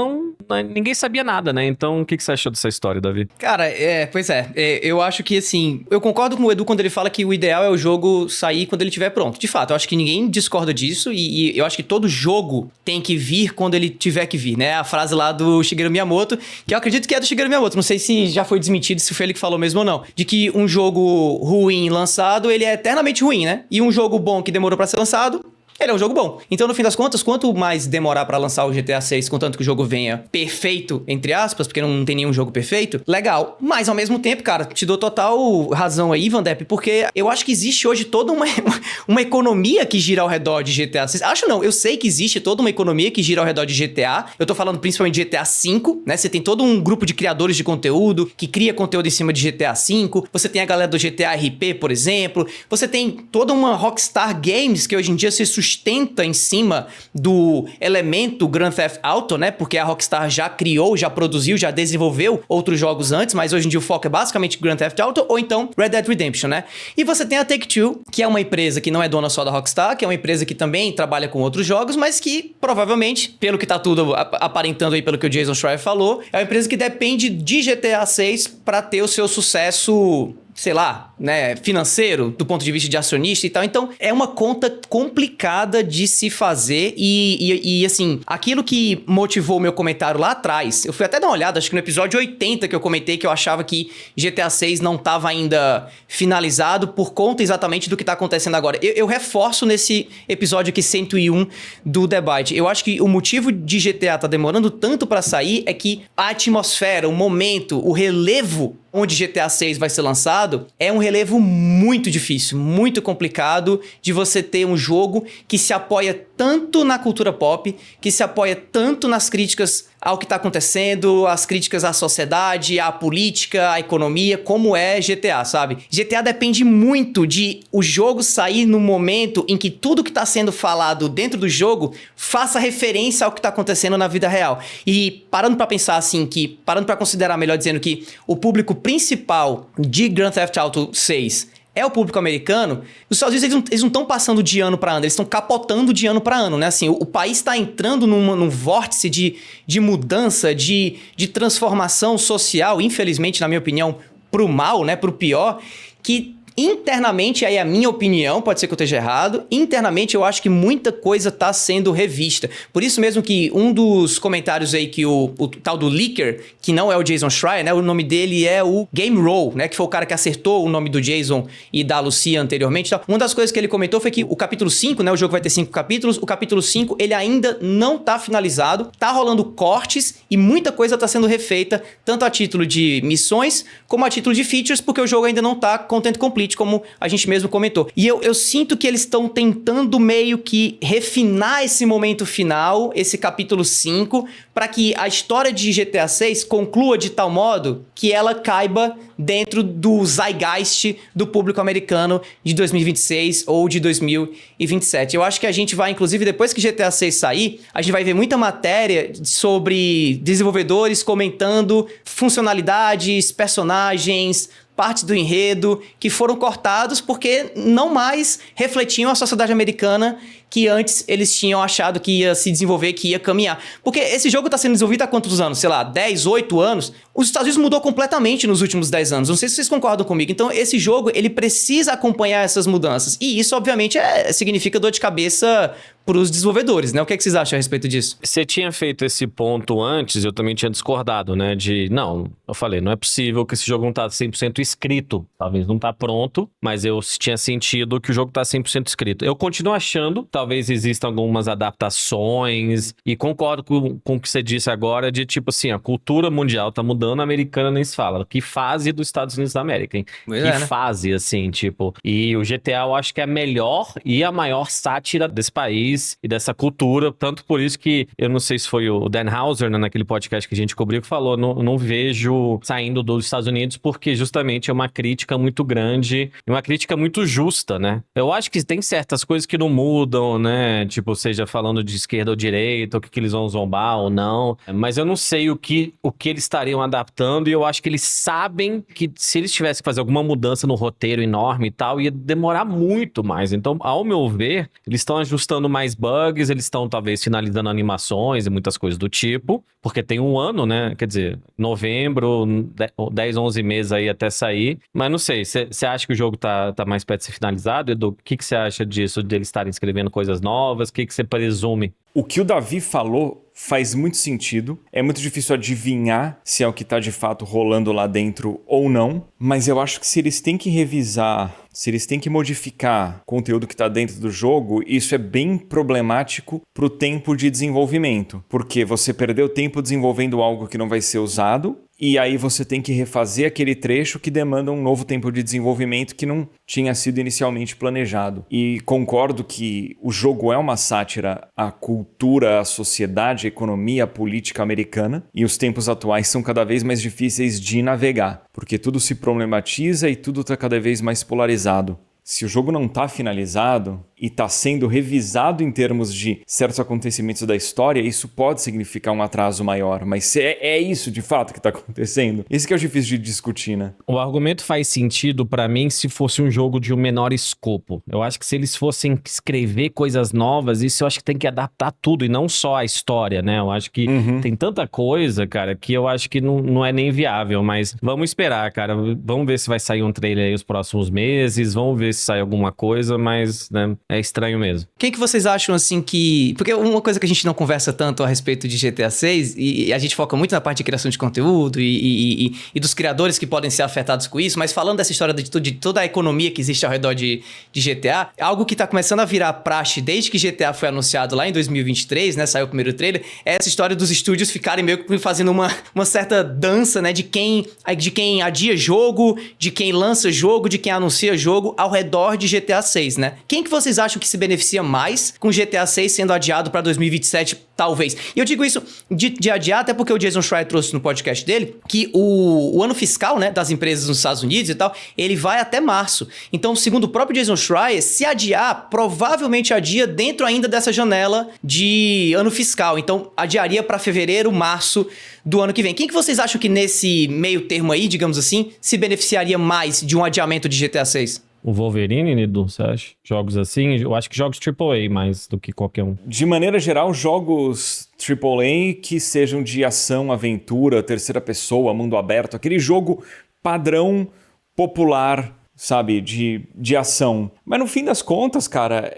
ninguém sabia nada, né? Então, o que você achou dessa história, Davi? Cara, pois é, eu acho que, assim, eu concordo com o Edu quando ele fala que o ideal é o jogo sair quando ele estiver pronto. De fato, eu acho que ninguém discorda disso, e eu acho que todo jogo tem que vir quando ele tiver que vir, né? A frase lá do Shigeru Miyamoto, que eu acredito que é do Shigeru Miyamoto, não sei se já foi desmentido, se foi ele que falou mesmo ou não, de que um jogo ruim lançado, ele é eternamente ruim, né? E um jogo bom que demorou pra ser lançado, ele é um jogo bom. Então, no fim das contas, quanto mais demorar pra lançar o GTA 6, contanto que o jogo venha perfeito, entre aspas, porque não tem nenhum jogo perfeito, legal. Mas, ao mesmo tempo, cara, te dou total razão aí, Vandep, porque eu acho que existe hoje toda uma economia que gira ao redor de GTA 6. Acho não, eu sei que existe toda uma economia que gira ao redor de GTA. Eu tô falando principalmente de GTA 5, né? Você tem todo um grupo de criadores de conteúdo que cria conteúdo em cima de GTA 5. Você tem a galera do GTA RP, por exemplo. Você tem toda uma Rockstar Games que hoje em dia se sustenta em cima do elemento Grand Theft Auto, né? Porque a Rockstar já criou, já produziu, já desenvolveu outros jogos antes, mas hoje em dia o foco é basicamente Grand Theft Auto ou então Red Dead Redemption, né? E você tem a Take-Two, que é uma empresa que não é dona só da Rockstar, que é uma empresa que também trabalha com outros jogos, mas que provavelmente, pelo que tá tudo aparentando aí, pelo que o Jason Schreier falou, é uma empresa que depende de GTA 6 para ter o seu sucesso, sei lá, né, financeiro, do ponto de vista de acionista e tal. Então, é uma conta complicada de se fazer e assim, aquilo que motivou o meu comentário lá atrás, eu fui até dar uma olhada, acho que no episódio 80 que eu comentei que eu achava que GTA 6 não estava ainda finalizado por conta exatamente do que tá acontecendo agora. Eu reforço nesse episódio aqui 101 do debate. Eu acho que o motivo de GTA tá demorando tanto para sair é que a atmosfera, o momento, o relevo onde GTA 6 vai ser lançado, é um relevo muito difícil, muito complicado de você ter um jogo que se apoia tanto na cultura pop, que se apoia tanto nas críticas ao que está acontecendo, as críticas à sociedade, à política, à economia, como é GTA, sabe? GTA depende muito de o jogo sair no momento em que tudo que está sendo falado dentro do jogo faça referência ao que está acontecendo na vida real. E parando para pensar assim, parando para considerar, melhor dizendo, que o público principal de Grand Theft Auto 6 é o público americano, os Estados Unidos eles não estão passando de ano para ano, eles estão capotando de ano para ano, né? Assim, o país está entrando num vórtice de mudança, de transformação social, infelizmente, na minha opinião, pro mal, né? Pro pior, que internamente, aí é a minha opinião, pode ser que eu esteja errado, internamente eu acho que muita coisa está sendo revista. Por isso mesmo que um dos comentários aí que o tal do Leaker, que não é o Jason Schreier, né? O nome dele é o Game Roll, né? Que foi o cara que acertou o nome do Jason e da Lucia anteriormente. Então, uma das coisas que ele comentou foi que o capítulo 5, né? O jogo vai ter 5 capítulos. O capítulo 5, ele ainda não tá finalizado. Tá rolando cortes e muita coisa tá sendo refeita, tanto a título de missões, como a título de features, porque o jogo ainda não tá content complete, como a gente mesmo comentou. E eu sinto que eles estão tentando meio que refinar esse momento final, esse capítulo 5, para que a história de GTA 6 conclua de tal modo que ela caiba dentro do zeitgeist do público americano de 2026 ou de 2027. Eu acho que a gente vai, inclusive, depois que GTA 6 sair, a gente vai ver muita matéria sobre desenvolvedores comentando funcionalidades, personagens, partes do enredo que foram cortados porque não mais refletiam a sociedade americana que antes eles tinham achado que ia se desenvolver, que ia caminhar. Porque esse jogo está sendo desenvolvido há quantos anos? Sei lá, 10, 8 anos? Os Estados Unidos mudou completamente nos últimos 10 anos. Não sei se vocês concordam comigo. Então, esse jogo, ele precisa acompanhar essas mudanças. E isso, obviamente, significa dor de cabeça para os desenvolvedores, né? O que é que vocês acham a respeito disso? Você tinha feito esse ponto antes, eu também tinha discordado, né? Não, eu falei, não é possível que esse jogo não tá 100% escrito. Talvez não tá pronto, mas eu tinha sentido que o jogo tá 100% escrito. Eu continuo achando, talvez existam algumas adaptações, e concordo com o que você disse agora, de tipo assim, a cultura mundial tá mudando, a americana nem se fala. Que fase dos Estados Unidos da América, hein? Pois que é, né? fase, assim, tipo... E o GTA eu acho que é a melhor e a maior sátira desse país e dessa cultura, tanto por isso que, eu não sei se foi o Dan Houser, né, naquele podcast que a gente cobriu, que falou, não vejo saindo dos Estados Unidos, porque justamente é uma crítica muito grande, e uma crítica muito justa, né? Eu acho que tem certas coisas que não mudam, né? Tipo, seja falando de esquerda ou direita, o que eles vão zombar ou não, mas eu não sei o que eles estariam adaptando, e eu acho que eles sabem que se eles tivessem que fazer alguma mudança no roteiro enorme e tal, ia demorar muito mais. Então, ao meu ver, eles estão ajustando mais bugs, eles estão talvez finalizando animações e muitas coisas do tipo, porque tem um ano, né? Quer dizer, novembro, 10, 11 meses aí até sair, mas não sei, você acha que o jogo tá mais perto de ser finalizado, Edu? O que você acha disso, de eles estarem escrevendo coisas novas? O que você presume? O que o Davi falou faz muito sentido. É muito difícil adivinhar se é o que está de fato rolando lá dentro ou não. Mas eu acho que se eles têm que revisar, se eles têm que modificar o conteúdo que está dentro do jogo, isso é bem problemático para o tempo de desenvolvimento. Porque você perdeu tempo desenvolvendo algo que não vai ser usado, e aí você tem que refazer aquele trecho que demanda um novo tempo de desenvolvimento que não tinha sido inicialmente planejado. E concordo que o jogo é uma sátira à cultura, à sociedade, à economia, à política americana, e os tempos atuais são cada vez mais difíceis de navegar, porque tudo se problematiza e tudo está cada vez mais polarizado. Se o jogo não está finalizado e está sendo revisado em termos de certos acontecimentos da história, isso pode significar um atraso maior. Mas é isso de fato que está acontecendo? Esse que é o difícil de discutir, né? O argumento faz sentido pra mim se fosse um jogo de um menor escopo. Eu acho que se eles fossem escrever coisas novas, isso eu acho que tem que adaptar tudo e não só a história, né? Eu acho que tem tanta coisa, cara, que eu acho que não é nem viável. Mas vamos esperar, cara. Vamos ver se vai sair um trailer aí os próximos meses. Vamos ver se sai alguma coisa, mas, né, é estranho mesmo. Quem que vocês acham, assim, que... Porque uma coisa que a gente não conversa tanto a respeito de GTA 6, e a gente foca muito na parte de criação de conteúdo e dos criadores que podem ser afetados com isso, mas falando dessa história de toda a economia que existe ao redor de GTA, algo que tá começando a virar praxe desde que GTA foi anunciado lá em 2023, né, saiu o primeiro trailer, é essa história dos estúdios ficarem meio que fazendo uma certa dança, né, de quem adia jogo, de quem lança jogo, de quem anuncia jogo ao redor de GTA 6, né? Quem que vocês acham que se beneficia mais com GTA 6 sendo adiado pra 2027, talvez? E eu digo isso de adiar até porque o Jason Schreier trouxe no podcast dele que o ano fiscal, né, das empresas nos Estados Unidos e tal, ele vai até março. Então, segundo o próprio Jason Schreier, se adiar, provavelmente adia dentro ainda dessa janela de ano fiscal. Então, adiaria pra fevereiro, março do ano que vem. Quem que vocês acham que nesse meio termo aí, digamos assim, se beneficiaria mais de um adiamento de GTA 6? O Wolverine, Edu, você acha? Jogos assim? Eu acho que jogos AAA mais do que qualquer um. De maneira geral, jogos AAA que sejam de ação, aventura, terceira pessoa, mundo aberto, aquele jogo padrão popular, sabe, de ação. Mas no fim das contas, cara,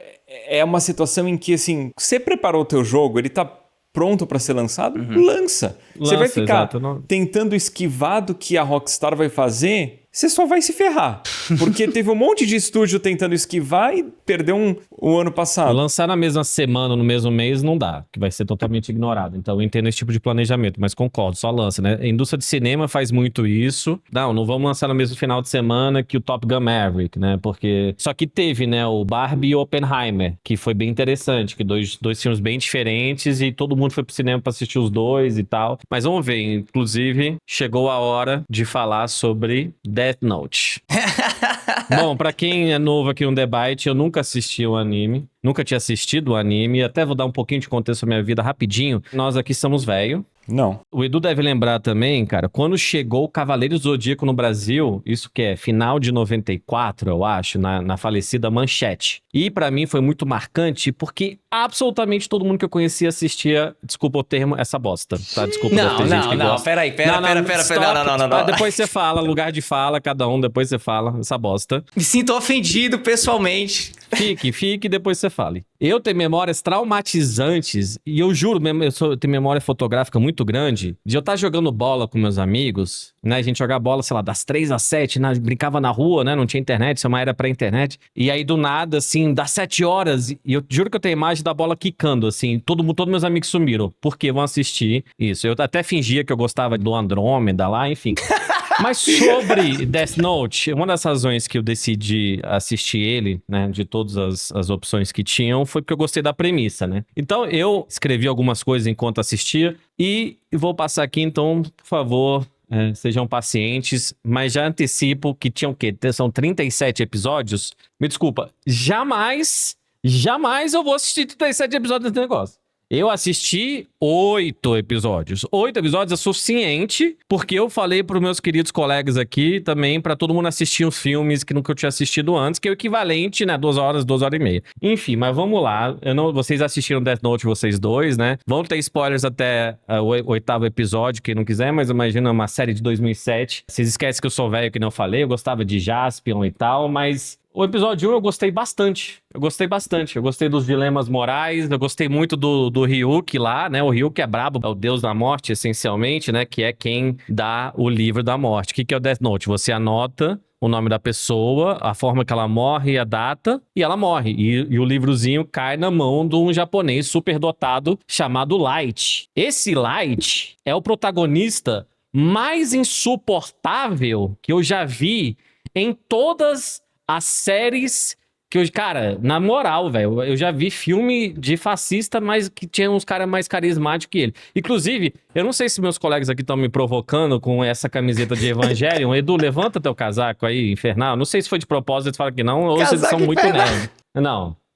é uma situação em que, assim, você preparou o teu jogo, ele tá pronto para ser lançado, lança. Você vai ficar tentando esquivar do que a Rockstar vai fazer, você só vai se ferrar. Porque teve um monte de estúdio tentando esquivar e perdeu o ano passado. Lançar na mesma semana, no mesmo mês, não dá, que vai ser totalmente ignorado. Então eu entendo esse tipo de planejamento, mas concordo, só lança, né? A indústria de cinema faz muito isso. Não vamos lançar no mesmo final de semana que o Top Gun Maverick, né? Porque... Só que teve, né, o Barbie e o Oppenheimer, que foi bem interessante, que dois filmes bem diferentes e todo mundo foi pro cinema pra assistir os dois e tal. Mas vamos ver, inclusive, chegou a hora de falar sobre Death Note. Bom, pra quem é novo aqui no debate, eu nunca assisti o anime. Nunca tinha assistido o anime. Até vou dar um pouquinho de contexto da minha vida rapidinho. Nós aqui somos velho. Não. O Edu deve lembrar também, cara, quando chegou o Cavaleiro do Zodíaco no Brasil, isso que é final de 94, eu acho, na falecida Manchete. E pra mim foi muito marcante porque absolutamente todo mundo que eu conhecia assistia, desculpa o termo, essa bosta, tá? Desculpa, deve ter gente que gosta. Peraí, não. Depois você fala, lugar de fala, cada um, depois você fala essa bosta. Me sinto ofendido pessoalmente. Fique, depois você fale. Eu tenho memórias traumatizantes, e eu juro, eu tenho memória fotográfica muito grande, de eu estar jogando bola com meus amigos, né? A gente jogava bola, sei lá, das 3 às 7, né? Brincava na rua, né? Não tinha internet, isso é uma era pré-internet. E aí, do nada, assim, das 7 horas, e eu juro que eu tenho a imagem da bola quicando, assim, todos meus amigos sumiram, porque vão assistir isso. Eu até fingia que eu gostava do Andrômeda lá, enfim... Mas sobre Death Note, uma das razões que eu decidi assistir ele, né, de todas as opções que tinham, foi porque eu gostei da premissa, né? Então eu escrevi algumas coisas enquanto assistia e vou passar aqui, então, por favor, sejam pacientes, mas já antecipo que tinham o quê? São 37 episódios? Me desculpa, jamais eu vou assistir 37 episódios desse negócio. Eu assisti 8 episódios. 8 episódios é suficiente, porque eu falei pros meus queridos colegas aqui também, pra todo mundo assistir os filmes que nunca eu tinha assistido antes, que é o equivalente, né, 2 horas e meia. Enfim, mas vamos lá. Vocês assistiram Death Note, vocês dois, né? Vão ter spoilers até o 8º episódio, quem não quiser, mas imagina uma série de 2007. Vocês esquecem que eu sou velho, que não falei, eu gostava de Jaspion e tal, mas... O episódio 1 eu gostei bastante. Eu gostei dos dilemas morais. Eu gostei muito do Ryuk lá, né? O Ryuk é brabo, é o deus da morte, essencialmente, né? Que é quem dá o livro da morte. O que é o Death Note? Você anota o nome da pessoa, a forma que ela morre, a data, e ela morre. E o livrozinho cai na mão de um japonês superdotado chamado Light. Esse Light é o protagonista mais insuportável que eu já vi em todas as séries que eu... Cara, na moral, velho, eu já vi filme de fascista, mas que tinha uns caras mais carismáticos que ele. Inclusive, eu não sei se meus colegas aqui estão me provocando com essa camiseta de Evangelion. Edu, levanta teu casaco aí, infernal. Não sei se foi de propósito, eles falam que não, ou se eles são muito nerds.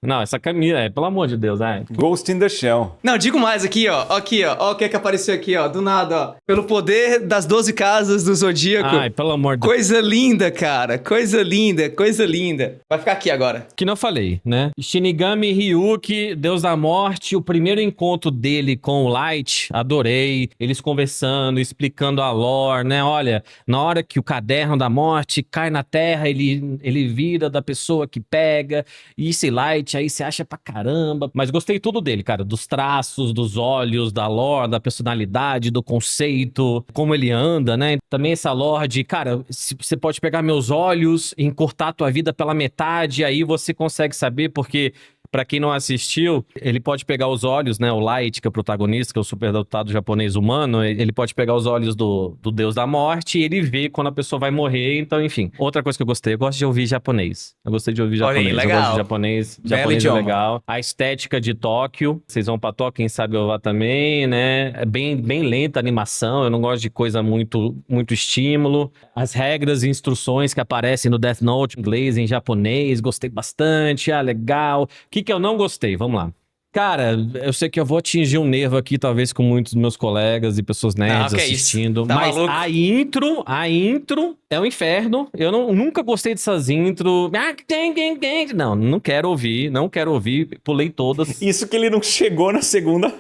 Não, essa camisa, pelo amor de Deus, Ghost in the Shell. Não, digo mais aqui, ó. Ó o que é que apareceu aqui, ó. Do nada, ó. Pelo poder das 12 casas do Zodíaco. Ai, pelo amor de Deus. Coisa linda, cara. Coisa linda. Vai ficar aqui agora. Que não eu falei, né? Shinigami Ryuki, Deus da Morte, o primeiro encontro dele com o Light, adorei. Eles conversando, explicando a lore, né? Olha, na hora que o caderno da morte cai na terra, ele vira da pessoa que pega. E esse Light site, aí você acha pra caramba. Mas gostei tudo dele, cara. Dos traços, dos olhos, da lore, da personalidade, do conceito, como ele anda, né? Também essa lore de, cara, você pode pegar meus olhos e encurtar a tua vida pela metade, aí você consegue saber, porque... Pra quem não assistiu, ele pode pegar os olhos, né? O Light, que é o protagonista, que é o superdotado japonês humano, ele pode pegar os olhos do deus da morte e ele vê quando a pessoa vai morrer. Então, enfim. Outra coisa que eu gostei, eu gosto de ouvir japonês. Eu gostei de ouvir japonês. Olha aí, legal. Eu gosto de japonês. Japonês é legal. A estética de Tóquio. Vocês vão pra Tóquio, quem sabe eu vá também, né? É bem lenta a animação. Eu não gosto de coisa muito estímulo. As regras e instruções que aparecem no Death Note, em inglês, em japonês. Gostei bastante. Ah, legal. O que eu não gostei? Vamos lá. Cara, eu sei que eu vou atingir um nervo aqui, talvez com muitos dos meus colegas e pessoas nerds assistindo. Tá mas maluco? a intro é um inferno. Eu nunca gostei dessas intro. Não quero ouvir, pulei todas. Isso que ele não chegou na segunda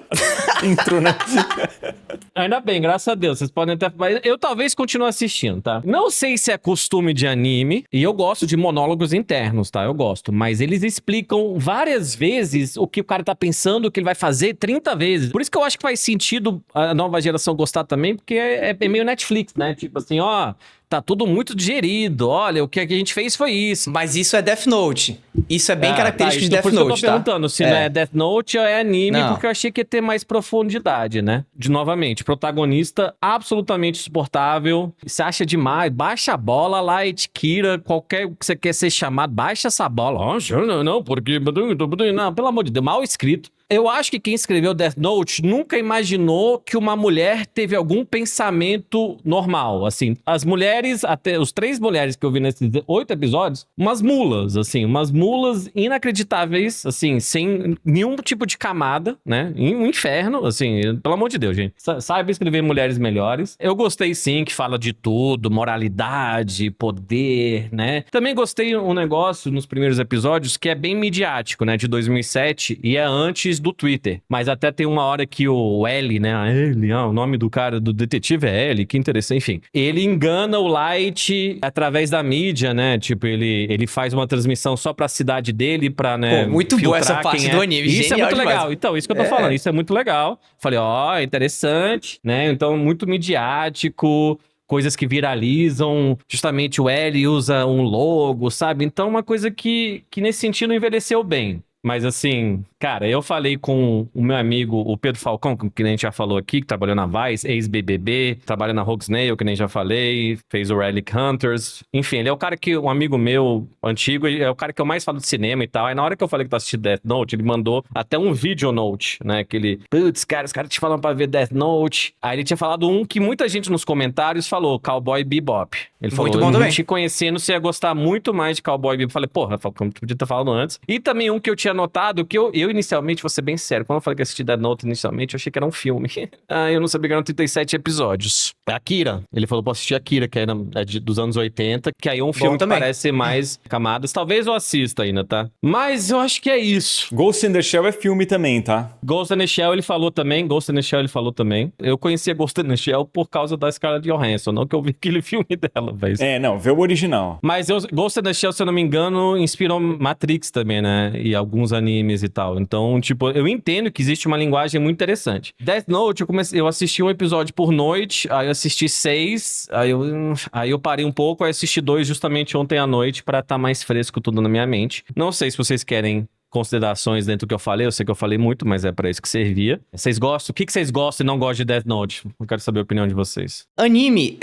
intro, né? Ainda bem, graças a Deus. Vocês podem até... Mas eu talvez continue assistindo, tá? Não sei se é costume de anime, e eu gosto de monólogos internos, tá? Eu gosto. Mas eles explicam várias vezes o que o cara tá pensando, o que ele vai fazer 30 vezes. Por isso que eu acho que faz sentido a nova geração gostar também, porque é meio Netflix, né? Tipo assim, ó... Tá tudo muito digerido. Olha, o que a gente fez foi isso. Mas isso é Death Note. Isso é bem característico de Death Note, tá? Por isso que eu tô perguntando se não é Death Note ou é anime, Não. porque eu achei que ia ter mais profundidade, né? Novamente, protagonista absolutamente suportável. Você acha demais, baixa a bola, Light, Kira, qualquer que você quer ser chamado, baixa essa bola. Não, porque... Não, pelo amor de Deus, mal escrito. Eu acho que quem escreveu Death Note nunca imaginou que uma mulher teve algum pensamento normal, assim. As mulheres, até os 3 mulheres que eu vi nesses 8 episódios, umas mulas inacreditáveis, assim, sem nenhum tipo de camada, né? Um inferno, assim, pelo amor de Deus, gente. Saiba escrever mulheres melhores. Eu gostei, sim, que fala de tudo, moralidade, poder, né? Também gostei um negócio nos primeiros episódios que é bem midiático, né? De 2007, e é antes do Twitter. Mas até tem uma hora que o L, né? O nome do cara, do detetive é L, que interessante, enfim. Ele engana o Light através da mídia, né? Tipo, ele faz uma transmissão só pra cidade dele, pra, né? Pô, muito boa essa parte do anime. Isso é muito demais. legal. Então, isso que eu tô falando, isso é muito legal. Falei, interessante, né? Então, muito midiático. Coisas que viralizam, justamente o L usa um logo, sabe? Então, uma coisa que nesse sentido envelheceu bem. Mas assim, cara, eu falei com o meu amigo, o Pedro Falcão, que nem a gente já falou aqui, que trabalhou na Vice, ex-BBB, trabalha na Rogue Snail, que nem já falei, fez o Relic Hunters. Enfim, ele é o cara que, um amigo meu antigo, é o cara que eu mais falo de cinema e tal. Aí na hora que eu falei que tá assistindo Death Note, ele mandou até um video note, né? Que ele, putz, cara, os caras te falam pra ver Death Note. Aí ele tinha falado um que muita gente nos comentários falou, Cowboy Bebop. Ele falou, muito bom também. Te conhecendo, você ia gostar muito mais de Cowboy Bebop. Eu falei, porra, Falcão, tu podia ter falado antes. E também um que eu tinha notado, que eu inicialmente, vou ser bem sério, quando eu falei que assisti Death Note inicialmente, eu achei que era um filme. Eu não sabia que eram 37 episódios. Akira, ele falou, posso assistir Akira, que dos anos 80, que aí é um filme que parece ser mais camadas. Talvez eu assista ainda, tá? Mas eu acho que é isso. Ghost in the Shell é filme também, tá? Ghost in the Shell ele falou também. Eu conhecia Ghost in the Shell por causa da Scarlett Johansson, não que eu vi aquele filme dela, velho. Não, vê o original. Mas Ghost in the Shell, se eu não me engano, inspirou Matrix também, né? E alguns animes e tal. Então, tipo, eu entendo que existe uma linguagem muito interessante. Death Note, eu assisti um episódio por noite, aí eu assisti 6, aí eu parei um pouco, aí assisti 2 justamente ontem à noite pra estar mais fresco tudo na minha mente. Não sei se vocês querem considerações dentro do que eu falei. Eu sei que eu falei muito, mas é pra isso que servia. Vocês gostam? O que vocês gostam e não gostam de Death Note? Eu quero saber a opinião de vocês. Anime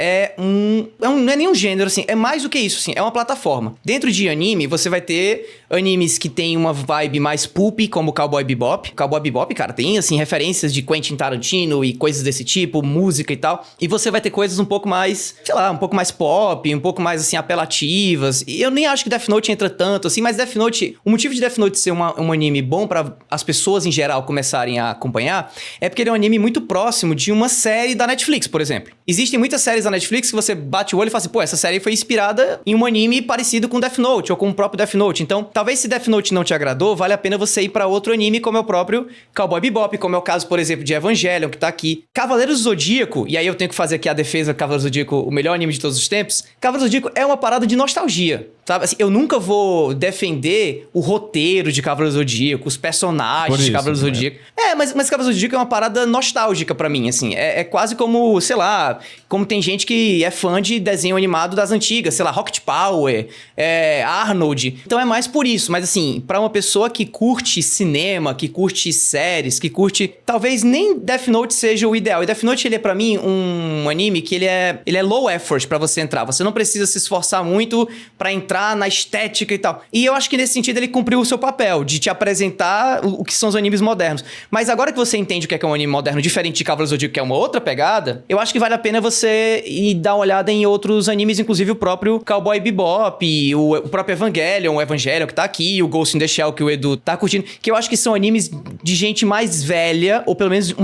não é nenhum gênero, assim. É mais do que isso, assim. É uma plataforma. Dentro de anime, você vai ter animes que tem uma vibe mais pulp, como Cowboy Bebop. Cowboy Bebop, cara, tem, assim, referências de Quentin Tarantino e coisas desse tipo, música e tal. E você vai ter coisas um pouco mais, sei lá, um pouco mais pop, um pouco mais, assim, apelativas. E eu nem acho que Death Note entra tanto, assim, mas Death Note... O motivo de Death Note ser um anime bom pra as pessoas em geral começarem a acompanhar é porque ele é um anime muito próximo de uma série da Netflix, por exemplo. Existem muitas séries da Netflix que você bate o olho e fala assim, pô, essa série foi inspirada em um anime parecido com Death Note ou com o próprio Death Note. Então, talvez se Death Note não te agradou, vale a pena você ir pra outro anime como é o próprio Cowboy Bebop, como é o caso, por exemplo, de Evangelion, que tá aqui. Cavaleiros do Zodíaco, e aí eu tenho que fazer aqui a defesa do Cavaleiros do Zodíaco, o melhor anime de todos os tempos. Cavaleiros do Zodíaco é uma parada de nostalgia, sabe? Assim, eu nunca vou defender o roteiro de Cavaleiros do Zodíaco, os personagens de Cavaleiros do Zodíaco. Mas Cavaleiros do Zodíaco é uma parada nostálgica pra mim, assim. É quase como, sei lá, como tem gente que é fã de desenho animado das antigas, sei lá, Rocket Power, Arnold. Então é mais por isso. Mas assim, pra uma pessoa que curte cinema, que curte séries, que curte... Talvez nem Death Note seja o ideal. E Death Note, ele é pra mim um anime que ele é low effort pra você entrar. Você não precisa se esforçar muito pra entrar na estética e tal. E eu acho que nesse sentido ele cumpriu o seu papel de te apresentar o que são os animes modernos. Mas agora que você entende o que é um anime moderno, diferente de Cavaleiros do Zodíaco, que é uma outra pegada, eu acho que vale a pena você ir dar uma olhada em outros animes, inclusive o próprio Cowboy Bebop, o próprio Evangelion que tá aqui, o Ghost in the Shell que o Edu tá curtindo, que eu acho que são animes de gente mais velha, ou pelo menos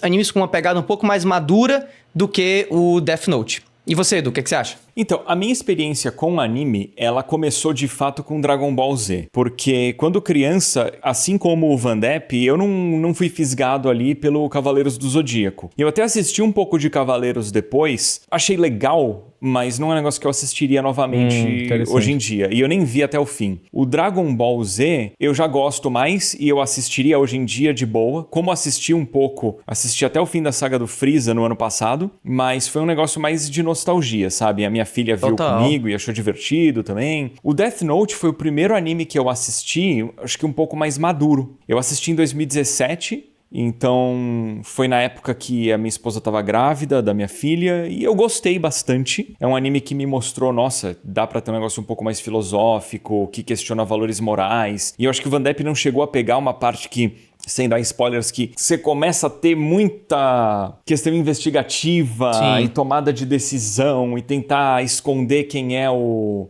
animes com uma pegada um pouco mais madura do que o Death Note. E você, Edu, o que você acha? Então, a minha experiência com anime, ela começou de fato com Dragon Ball Z. Porque quando criança, assim como o Van Depp, eu não fui fisgado ali pelo Cavaleiros do Zodíaco. Eu até assisti um pouco de Cavaleiros depois, achei legal, mas não é um negócio que eu assistiria novamente hoje em dia. E eu nem vi até o fim. O Dragon Ball Z, eu já gosto mais e eu assistiria hoje em dia de boa. Como assisti um pouco, assisti até o fim da saga do Freeza no ano passado, mas foi um negócio mais de nostalgia, sabe? A minha filha viu comigo e achou divertido também. O Death Note foi o primeiro anime que eu assisti, acho que um pouco mais maduro. Eu assisti em 2017, então foi na época que a minha esposa estava grávida da minha filha e eu gostei bastante. É um anime que me mostrou, nossa, dá pra ter um negócio um pouco mais filosófico, que questiona valores morais. E eu acho que o Van Depp não chegou a pegar uma parte que, sem dar spoilers, que você começa a ter muita questão investigativa e tomada de decisão e tentar esconder quem é o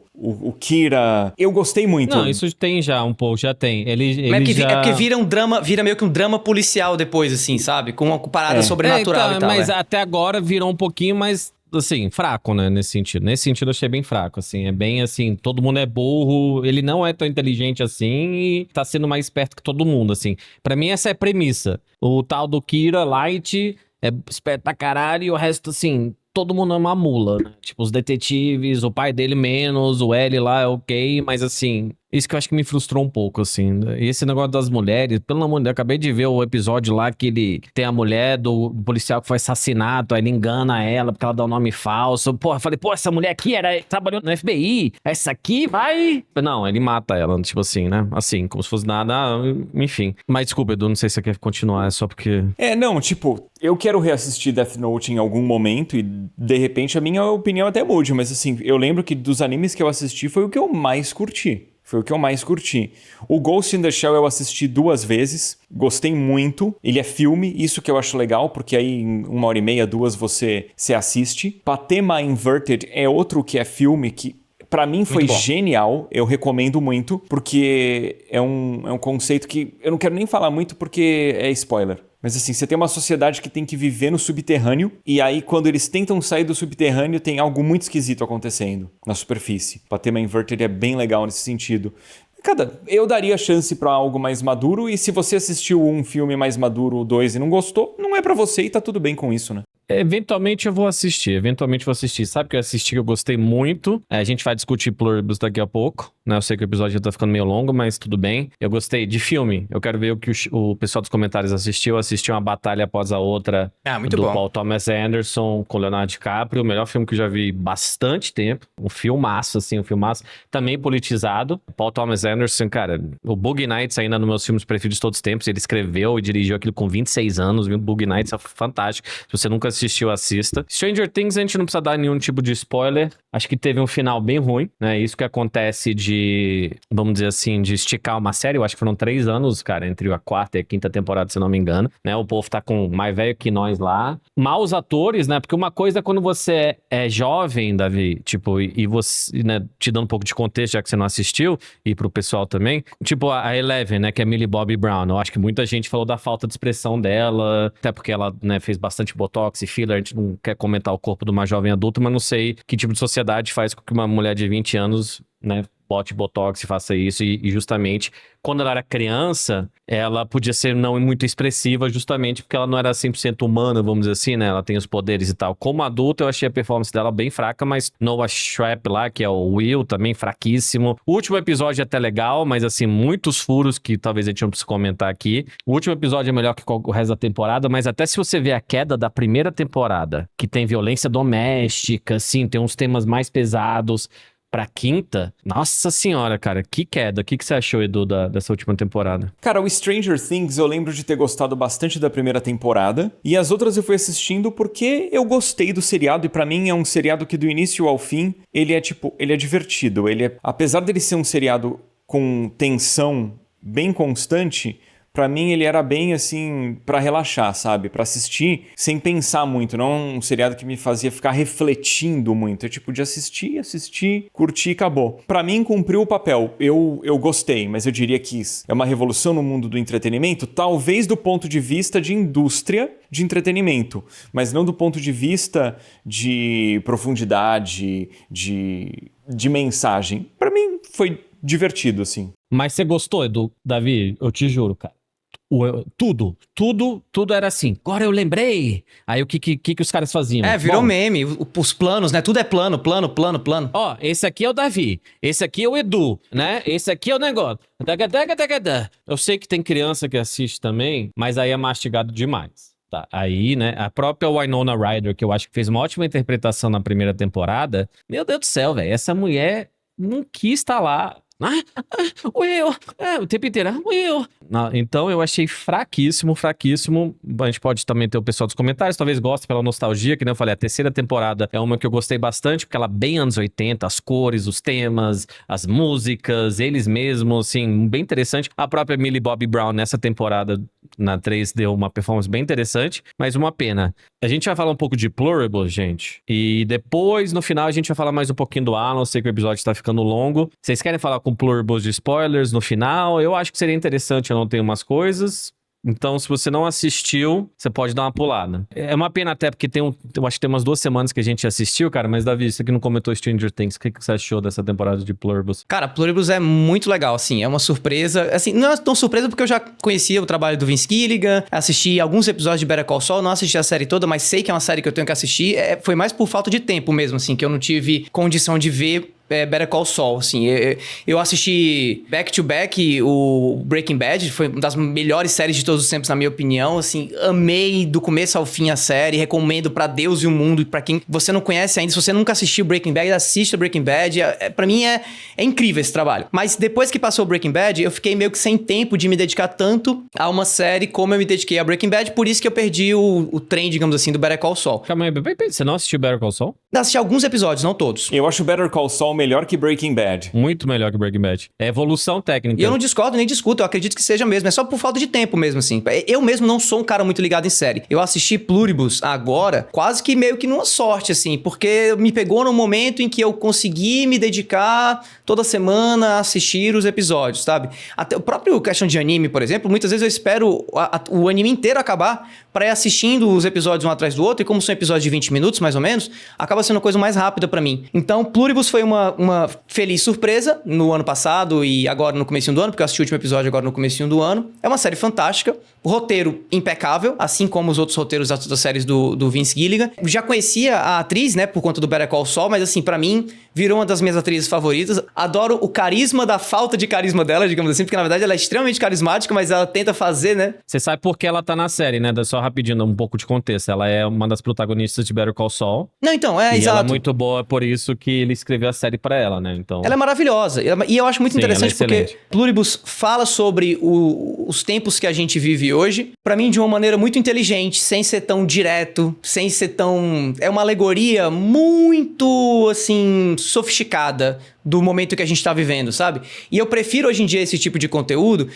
Kira. Eu gostei muito. Não, isso tem já um pouco, já tem. Ele é porque vira meio que um drama policial depois, assim, sabe? Com uma parada sobrenatural e tal. Mas até agora virou um pouquinho mais... assim, fraco, né, nesse sentido. Nesse sentido eu achei bem fraco, assim, é bem assim, todo mundo é burro, ele não é tão inteligente assim e tá sendo mais esperto que todo mundo, assim. Pra mim essa é a premissa. O tal do Kira Light é esperto pra caralho e o resto, assim, todo mundo é uma mula, né? Tipo, os detetives, o pai dele menos, o L lá é ok, mas assim... isso que eu acho que me frustrou um pouco, assim. E esse negócio das mulheres, pelo amor de Deus, eu acabei de ver o episódio lá que ele tem a mulher do policial que foi assassinado, aí ele engana ela porque ela dá um nome falso. Porra, eu falei, essa mulher aqui trabalhou no FBI, essa aqui vai... não, ele mata ela, tipo assim, né? Assim, como se fosse nada, enfim. Mas desculpa, Edu, não sei se você quer continuar, é só porque... não, tipo, eu quero reassistir Death Note em algum momento e, de repente, a minha opinião até mude, mas assim, eu lembro que dos animes que eu assisti foi o que eu mais curti. O Ghost in the Shell eu assisti 2 vezes, gostei muito. Ele é filme, isso que eu acho legal, porque aí em 1h30, 2 você assiste. Patema Inverted é outro que é filme que... pra mim foi genial, eu recomendo muito, porque é um conceito que eu não quero nem falar muito porque é spoiler. Mas assim, você tem uma sociedade que tem que viver no subterrâneo, e aí quando eles tentam sair do subterrâneo tem algo muito esquisito acontecendo na superfície. O Patema Inverted é bem legal nesse sentido. Eu daria chance pra algo mais maduro, e se você assistiu um filme mais maduro, 2 e não gostou, não é pra você e tá tudo bem com isso, né? Eventualmente eu vou assistir. Sabe que eu assisti que eu gostei muito? A gente vai discutir Pluribus daqui a pouco, né? Eu sei que o episódio já tá ficando meio longo, mas tudo bem. Eu gostei de filme. Eu quero ver o que o pessoal dos comentários assistiu. Assisti uma batalha após a outra do Paul Thomas Anderson com Leonardo DiCaprio. O melhor filme que eu já vi bastante tempo. Um filmaço, assim, também politizado. Paul Thomas Anderson, cara, o Boogie Nights ainda nos meus filmes preferidos de todos os tempos. Ele escreveu e dirigiu aquilo com 26 anos. Viu? Boogie Nights é fantástico. Se você nunca assistiu, assista. Stranger Things, a gente não precisa dar nenhum tipo de spoiler. Acho que teve um final bem ruim, né? Isso que acontece de, vamos dizer assim, de esticar uma série. Eu acho que foram 3 anos, cara, entre a 4ª e a 5ª temporada, se não me engano, né? O povo tá com mais velho que nós lá. Maus atores, né? Porque uma coisa é quando você é jovem, Davi, tipo, e você, né, te dando um pouco de contexto, já que você não assistiu, e pro pessoal também, tipo, a Eleven, né, que é Millie Bobby Brown. Eu acho que muita gente falou da falta de expressão dela, até porque ela, né, fez bastante botox e filler. A gente não quer comentar o corpo de uma jovem adulta, mas não sei que tipo de sociedade faz com que uma mulher de 20 anos, né, bote botox e faça isso. E justamente, quando ela era criança, ela podia ser não muito expressiva, justamente porque ela não era 100% humana, vamos dizer assim, né? Ela tem os poderes e tal. Como adulta, eu achei a performance dela bem fraca, mas Noah Schnapp lá, que é o Will, também fraquíssimo. O último episódio é até legal, mas assim, muitos furos que talvez a gente não precise comentar aqui. O último episódio é melhor que o resto da temporada, mas até se você ver a queda da primeira temporada, que tem violência doméstica, assim, tem uns temas mais pesados, pra quinta, nossa senhora, cara, que queda. O que você achou, Edu, dessa última temporada? Cara, o Stranger Things eu lembro de ter gostado bastante da primeira temporada, e as outras eu fui assistindo porque eu gostei do seriado, e pra mim é um seriado que do início ao fim, ele é divertido, apesar dele ser um seriado com tensão bem constante, pra mim ele era bem assim, pra relaxar, sabe? Pra assistir sem pensar muito, não um seriado que me fazia ficar refletindo muito. É tipo de assistir, curtir e acabou. Pra mim cumpriu o papel. Eu gostei, mas eu diria que é uma revolução no mundo do entretenimento, talvez do ponto de vista de indústria de entretenimento, mas não do ponto de vista de profundidade, de mensagem. Pra mim foi divertido, assim. Mas você gostou, Edu? Davi, eu te juro, cara. Tudo era assim. Agora eu lembrei. Aí o que os caras faziam? Virou meme. Os planos, né? Tudo é plano. Ó, esse aqui é o Davi. Esse aqui é o Edu, né? Esse aqui é o negócio. Eu sei que tem criança que assiste também, mas aí é mastigado demais. Tá, aí, né, a própria Winona Ryder, que eu acho que fez uma ótima interpretação na primeira temporada. Meu Deus do céu, velho. Essa mulher não quis estar lá. Will, o tempo inteiro, Will. Então eu achei fraquíssimo. A gente pode também ter o pessoal dos comentários, talvez goste pela nostalgia, que nem eu falei, a terceira temporada é uma que eu gostei bastante, porque ela é bem anos 80, as cores, os temas, as músicas, eles mesmos, assim, bem interessante. A própria Millie Bobby Brown nessa temporada, na 3, deu uma performance bem interessante, mas uma pena. A gente vai falar um pouco de Pluribus, gente, e depois, no final, a gente vai falar mais um pouquinho do Alan. Eu sei que o episódio tá ficando longo. Vocês querem falar com Pluribus de spoilers no final? Eu acho que seria interessante, eu não tenho umas coisas. Então, se você não assistiu, você pode dar uma pulada. É uma pena até, porque eu acho que tem umas 2 semanas que a gente assistiu, cara, mas Davi, você que não comentou Stranger Things, o que você achou dessa temporada de Pluribus? Cara, Pluribus é muito legal, assim, é uma surpresa, assim, não é tão surpresa porque eu já conhecia o trabalho do Vince Gilligan, assisti alguns episódios de Better Call Saul, não assisti a série toda, mas sei que é uma série que eu tenho que assistir, foi mais por falta de tempo mesmo, assim, que eu não tive condição de ver Better Call Saul, assim. Eu assisti back to back o Breaking Bad, foi uma das melhores séries de todos os tempos, na minha opinião, assim, amei do começo ao fim a série, recomendo pra Deus e o mundo, e pra quem você não conhece ainda, se você nunca assistiu Breaking Bad, assista Breaking Bad, pra mim é incrível esse trabalho. Mas depois que passou o Breaking Bad, eu fiquei meio que sem tempo de me dedicar tanto a uma série como eu me dediquei a Breaking Bad, por isso que eu perdi o trem, digamos assim, do Better Call Saul. Calma aí, você não assistiu Better Call Saul? Assisti alguns episódios, não todos. Eu acho Better Call Saul melhor que Breaking Bad. Muito melhor que Breaking Bad. É evolução técnica. E eu não discordo nem discuto, eu acredito que seja mesmo. É só por falta de tempo mesmo, assim. Eu mesmo não sou um cara muito ligado em série. Eu assisti Pluribus agora, quase que meio que numa sorte, assim, porque me pegou no momento em que eu consegui me dedicar toda semana a assistir os episódios, sabe? Até o próprio questão de anime, por exemplo, muitas vezes eu espero o anime inteiro acabar pra ir assistindo os episódios um atrás do outro, e como são episódios de 20 minutos, mais ou menos, acaba sendo uma coisa mais rápida pra mim. Então, Pluribus foi uma feliz surpresa no ano passado e agora no comecinho do ano, porque eu assisti o último episódio agora no comecinho do ano. É uma série fantástica, o roteiro impecável, assim como os outros roteiros das outras séries do Vince Gilligan. Já conhecia a atriz, né, por conta do Better Call Saul, mas assim, pra mim, virou uma das minhas atrizes favoritas. Adoro o carisma da falta de carisma dela, digamos assim, porque na verdade ela é extremamente carismática, mas ela tenta fazer, né? Você sabe por que ela tá na série, né? Só rapidinho, um pouco de contexto. Ela é uma das protagonistas de Better Call Saul. Não, então, e exato. Ela é muito boa, por isso que ele escreveu a série pra ela, né? Então... Ela é maravilhosa. E eu acho muito interessante porque Pluribus fala sobre os tempos que a gente vive hoje, pra mim de uma maneira muito inteligente, sem ser tão direto, sem ser tão... É uma alegoria muito, assim, sofisticada do momento que a gente tá vivendo, sabe? E eu prefiro hoje em dia esse tipo de conteúdo,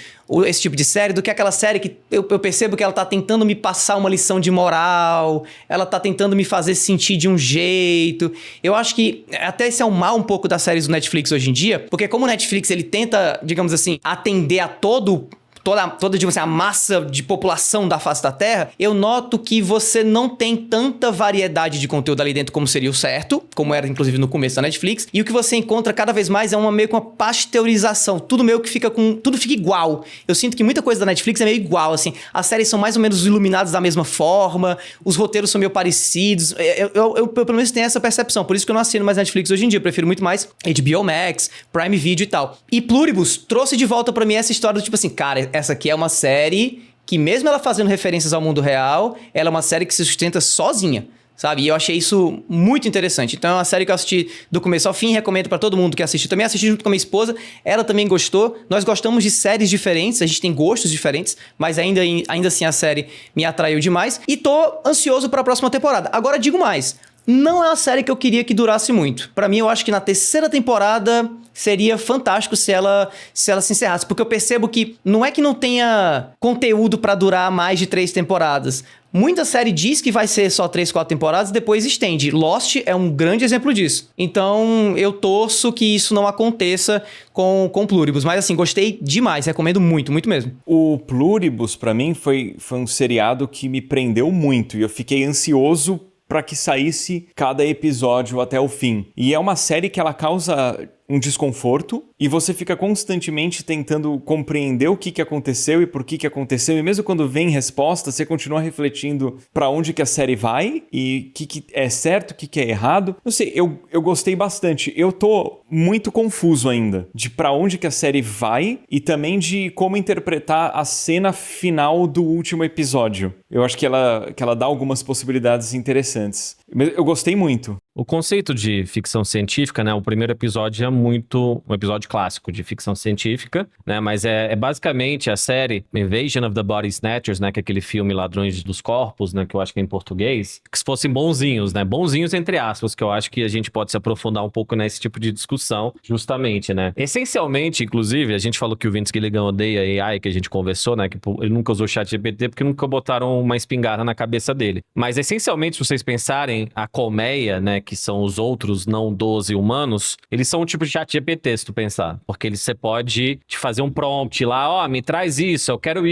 esse tipo de série, do que aquela série que eu percebo que ela tá tentando me passar uma lição de moral, ela tá tentando me fazer sentir de um jeito. Eu acho que até esse é o mal um pouco das séries do Netflix hoje em dia, porque como o Netflix ele tenta, digamos assim, atender a todo toda digamos assim, a massa de população da face da Terra, eu noto que você não tem tanta variedade de conteúdo ali dentro como seria o certo, como era inclusive no começo da Netflix, e o que você encontra cada vez mais é meio que uma pasteurização, tudo meio que tudo fica igual. Eu sinto que muita coisa da Netflix é meio igual, assim, as séries são mais ou menos iluminadas da mesma forma, os roteiros são meio parecidos, eu pelo menos tenho essa percepção, por isso que eu não assino mais Netflix hoje em dia, eu prefiro muito mais HBO Max, Prime Video e tal. E Pluribus trouxe de volta pra mim essa história do tipo assim, cara, essa aqui é uma série que mesmo ela fazendo referências ao mundo real, ela é uma série que se sustenta sozinha, sabe? E eu achei isso muito interessante. Então é uma série que eu assisti do começo ao fim, recomendo pra todo mundo que assistiu. Também assisti junto com a minha esposa, ela também gostou. Nós gostamos de séries diferentes, a gente tem gostos diferentes, mas ainda assim a série me atraiu demais. E tô ansioso pra próxima temporada. Agora digo mais, não é uma série que eu queria que durasse muito. Pra mim, eu acho que na terceira temporada seria fantástico se ela se encerrasse. Porque eu percebo que não é que não tenha conteúdo pra durar mais de 3 temporadas. Muita série diz que vai ser só 3, 4 temporadas e depois estende. Lost é um grande exemplo disso. Então, eu torço que isso não aconteça com Pluribus. Mas assim, gostei demais. Recomendo muito, muito mesmo. O Pluribus, pra mim, foi um seriado que me prendeu muito. E eu fiquei ansioso para que saísse cada episódio até o fim. E é uma série que ela causa um desconforto e você fica constantemente tentando compreender o que aconteceu e por que aconteceu. E mesmo quando vem resposta, você continua refletindo para onde que a série vai e o que é certo, o que é errado. Não sei, eu gostei bastante. Eu tô muito confuso ainda de para onde que a série vai e também de como interpretar a cena final do último episódio. Eu acho que ela dá algumas possibilidades interessantes. Eu gostei muito. O conceito de ficção científica, né? O primeiro episódio é muito um episódio clássico de ficção científica, né? Mas é basicamente a série Invasion of the Body Snatchers, né? Que é aquele filme Ladrões dos Corpos, né? Que eu acho que é em português. Que se fossem bonzinhos, né? Bonzinhos entre aspas, que eu acho que a gente pode se aprofundar um pouco nesse tipo de discussão, justamente, né? Essencialmente, inclusive, a gente falou que o Vince Gilligan odeia AI, que a gente conversou, né? Que ele nunca usou ChatGPT porque nunca botaram uma espingarda na cabeça dele. Mas, essencialmente, se vocês pensarem, a colmeia, né? Que são os outros não 12 humanos, eles são um tipo de ChatGPT, se tu pensar. Porque você pode te fazer um prompt lá, me traz isso, eu quero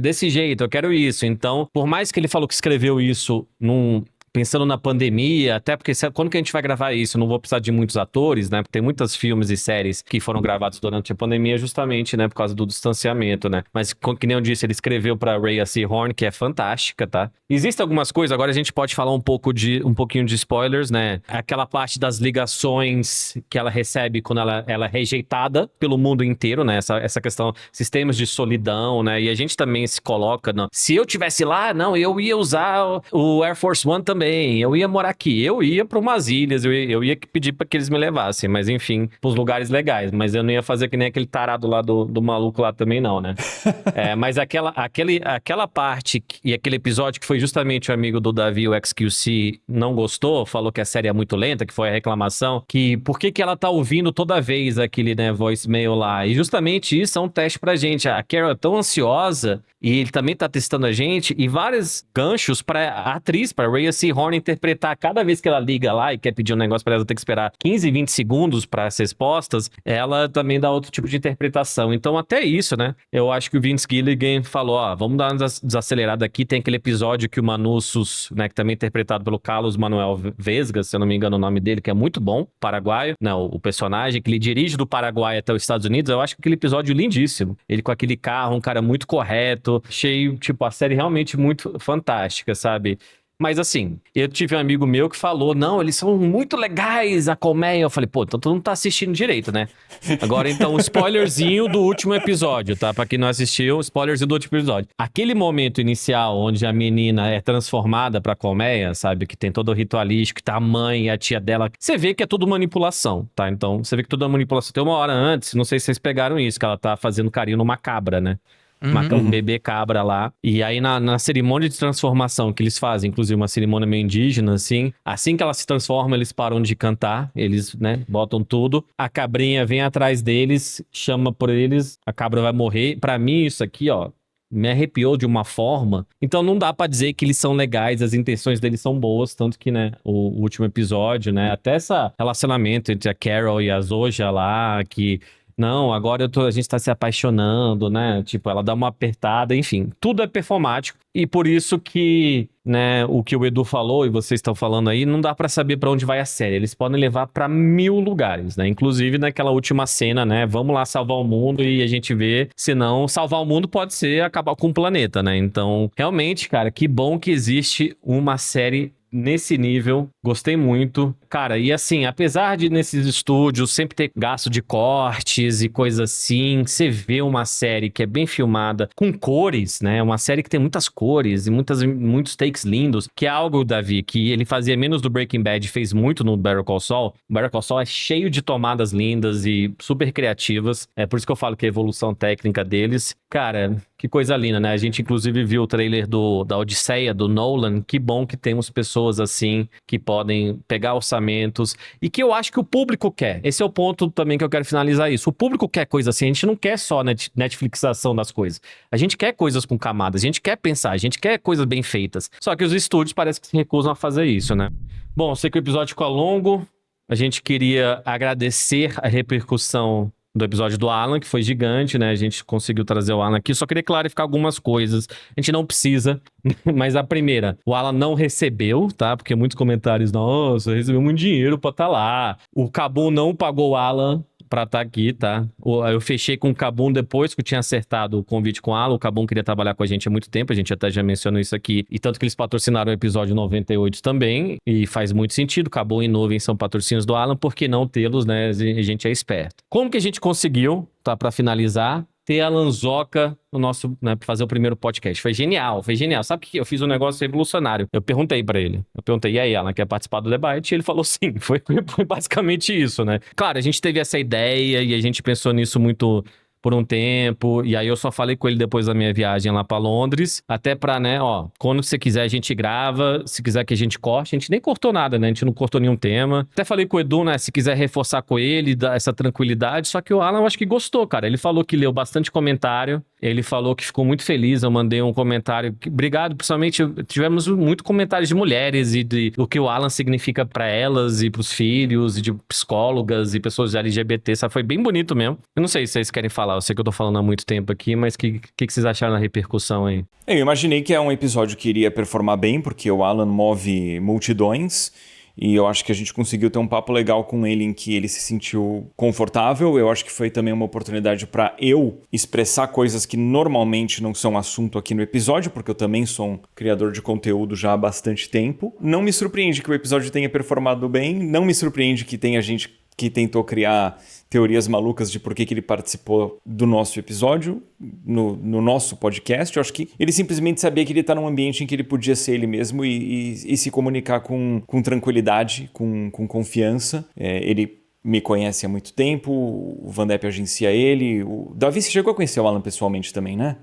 desse jeito, eu quero isso. Então, por mais que ele falou que escreveu isso pensando na pandemia, até porque quando que a gente vai gravar isso? Não vou precisar de muitos atores, né? Porque tem muitos filmes e séries que foram gravados durante a pandemia justamente, né? Por causa do distanciamento, né? Mas, que nem eu disse, ele escreveu pra Rhea Seehorn, que é fantástica, tá? Existem algumas coisas, agora a gente pode falar um pouquinho de spoilers, né? Aquela parte das ligações que ela recebe quando ela é rejeitada pelo mundo inteiro, né? Essa questão, sistemas de solidão, né? E a gente também se coloca, se eu tivesse lá, não, eu ia usar o Air Force One também. Eu ia morar aqui, eu ia para umas ilhas, eu ia pedir para que eles me levassem, mas enfim, pros lugares legais, mas eu não ia fazer que nem aquele tarado lá do maluco lá também não, né? Mas aquela parte e aquele episódio que foi justamente o amigo do Davi, o XQC, não gostou, falou que a série é muito lenta, que foi a reclamação, que por que ela tá ouvindo toda vez aquele, né, voicemail lá, e justamente isso é um teste pra gente, a Carol é tão ansiosa, e ele também tá testando a gente, e vários ganchos pra atriz, pra Rhea Seehorn interpretar cada vez que ela liga lá e quer pedir um negócio pra ela ter que esperar 15, 20 segundos para as respostas, ela também dá outro tipo de interpretação. Então até isso, né? Eu acho que o Vince Gilligan falou, vamos dar uma desacelerada aqui, tem aquele episódio que o Manussos, né, que também é interpretado pelo Carlos Manuel Vesga, se eu não me engano o nome dele, que é muito bom, paraguaio, né, o personagem que ele dirige do Paraguai até os Estados Unidos, eu acho que aquele episódio lindíssimo. Ele com aquele carro, um cara muito correto, achei, tipo, a série realmente muito fantástica, sabe? Mas assim, eu tive um amigo meu que falou, não, eles são muito legais, a colmeia. Eu falei, pô, então tu não tá assistindo direito, né? Agora, então, um spoilerzinho do último episódio, tá? Pra quem não assistiu, spoilerzinho do último episódio. Aquele momento inicial onde a menina é transformada pra colmeia, sabe? Que tem todo o ritualístico, que tá a mãe e a tia dela. Você vê que é tudo manipulação, tá? Então, você vê que tudo é manipulação. Tem uma hora antes, não sei se vocês pegaram isso, que ela tá fazendo carinho numa cabra, né? Um bebê cabra lá. E aí na cerimônia de transformação que eles fazem, inclusive uma cerimônia meio indígena, assim que ela se transforma, eles param de cantar, eles, né, botam tudo. A cabrinha vem atrás deles, chama por eles, a cabra vai morrer. Pra mim, isso aqui, me arrepiou de uma forma. Então não dá pra dizer que eles são legais, as intenções deles são boas, tanto que, né, o último episódio, né, até esse relacionamento entre a Carol e a Zoja lá, que Não, agora a gente tá se apaixonando, né? Tipo, ela dá uma apertada, enfim. Tudo é performático. E por isso que, né, o que o Edu falou e vocês estão falando aí, não dá pra saber pra onde vai a série. Eles podem levar pra 1000 lugares, né? Inclusive naquela última cena, né? Vamos lá salvar o mundo e a gente vê. Se não, salvar o mundo pode ser acabar com o planeta, né? Então, realmente, cara, que bom que existe uma série nesse nível, gostei muito. Cara, e assim, apesar de nesses estúdios sempre ter gasto de cortes e coisas assim, você vê uma série que é bem filmada, com cores, né? Uma série que tem muitas cores e muitos takes lindos, que é algo, Davi, que ele fazia menos do Breaking Bad, fez muito no Better Call Saul. O Better Call Saul é cheio de tomadas lindas e super criativas. É por isso que eu falo que a evolução técnica deles, cara, que coisa linda, né? A gente inclusive viu o trailer da Odisseia, do Nolan. Que bom que temos pessoas assim, que podem pegar orçamentos e que eu acho que o público quer. Esse é o ponto também que eu quero finalizar isso. O público quer coisa assim, a gente não quer só Netflixação das coisas. A gente quer coisas com camadas, a gente quer pensar, a gente quer coisas bem feitas. Só que os estúdios parece que se recusam a fazer isso, né? Bom, sei que o episódio ficou longo, a gente queria agradecer a repercussão do episódio do Alan, que foi gigante, né? A gente conseguiu trazer o Alan aqui. Só queria clarificar algumas coisas. A gente não precisa, mas a primeira, o Alan não recebeu, tá? Porque muitos comentários, nossa, recebeu muito dinheiro pra estar lá. O Cabum não pagou o Alan pra estar aqui, tá? Eu fechei com o Cabum depois que eu tinha acertado o convite com o Alan. O Cabum queria trabalhar com a gente há muito tempo, a gente até já mencionou isso aqui. E tanto que eles patrocinaram o episódio 98 também, e faz muito sentido. Cabum e Nuvem são patrocínios do Alan, por que não tê-los, né? A gente é esperto. Como que a gente conseguiu, tá? Pra finalizar, ter a Lanzoca no nosso, né, pra fazer o primeiro podcast. Foi genial, foi genial. Sabe o que eu fiz um negócio revolucionário? Eu perguntei pra ele. E aí, Alan, quer participar do debate? E ele falou sim. Foi basicamente isso, né? Claro, a gente teve essa ideia e a gente pensou nisso muito por um tempo, e aí eu só falei com ele depois da minha viagem lá pra Londres, até pra, né, ó, quando você quiser a gente grava, se quiser que a gente corte, a gente nem cortou nada, né, a gente não cortou nenhum tema. Até falei com o Edu, né, se quiser reforçar com ele, dar essa tranquilidade, só que o Alan eu acho que gostou, cara, ele falou que leu bastante comentário, ele falou que ficou muito feliz, eu mandei um comentário, obrigado, principalmente, tivemos muito comentários de mulheres e do que o Alan significa pra elas e pros filhos, e de psicólogas e pessoas LGBT, sabe, foi bem bonito mesmo. Eu não sei se vocês querem falar, eu sei que eu tô falando há muito tempo aqui, mas o que vocês acharam da repercussão aí? Eu imaginei que é um episódio que iria performar bem, porque o Alan move multidões, e eu acho que a gente conseguiu ter um papo legal com ele em que ele se sentiu confortável. Eu acho que foi também uma oportunidade para eu expressar coisas que normalmente não são assunto aqui no episódio, porque eu também sou um criador de conteúdo já há bastante tempo. Não me surpreende que o episódio tenha performado bem, não me surpreende que tenha gente que tentou criar teorias malucas de por que ele participou do nosso episódio, no nosso podcast. Eu acho que ele simplesmente sabia que ele está num ambiente em que ele podia ser ele mesmo e se comunicar com tranquilidade, com confiança. Ele me conhece há muito tempo, o Vandep agencia ele. O Davi, você chegou a conhecer o Alan pessoalmente também, né?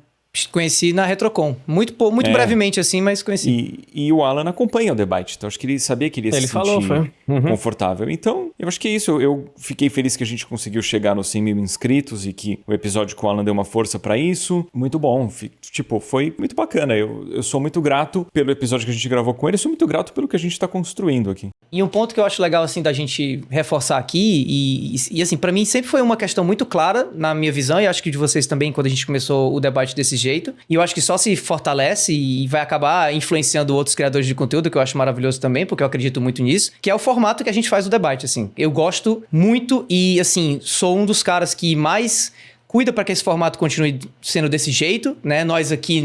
Conheci na Retrocon. Muito brevemente, assim, mas conheci. E o Alan acompanha o debate, então acho que ele sabia que ele ia se sentir confortável. Então, eu acho que é isso. Eu fiquei feliz que a gente conseguiu chegar nos 100 mil inscritos e que o episódio com o Alan deu uma força pra isso. Muito bom. Tipo, foi muito bacana. Eu sou muito grato pelo episódio que a gente gravou com ele. Eu sou muito grato pelo que a gente tá construindo aqui. E um ponto que eu acho legal, assim, da gente reforçar aqui, e assim, pra mim sempre foi uma questão muito clara na minha visão, e acho que de vocês também, quando a gente começou o debate desse jeito, e eu acho que só se fortalece e vai acabar influenciando outros criadores de conteúdo, que eu acho maravilhoso também, porque eu acredito muito nisso, que é o formato que a gente faz o debate, assim. Eu gosto muito e, assim, sou um dos caras que mais cuida para que esse formato continue sendo desse jeito, né? Nós aqui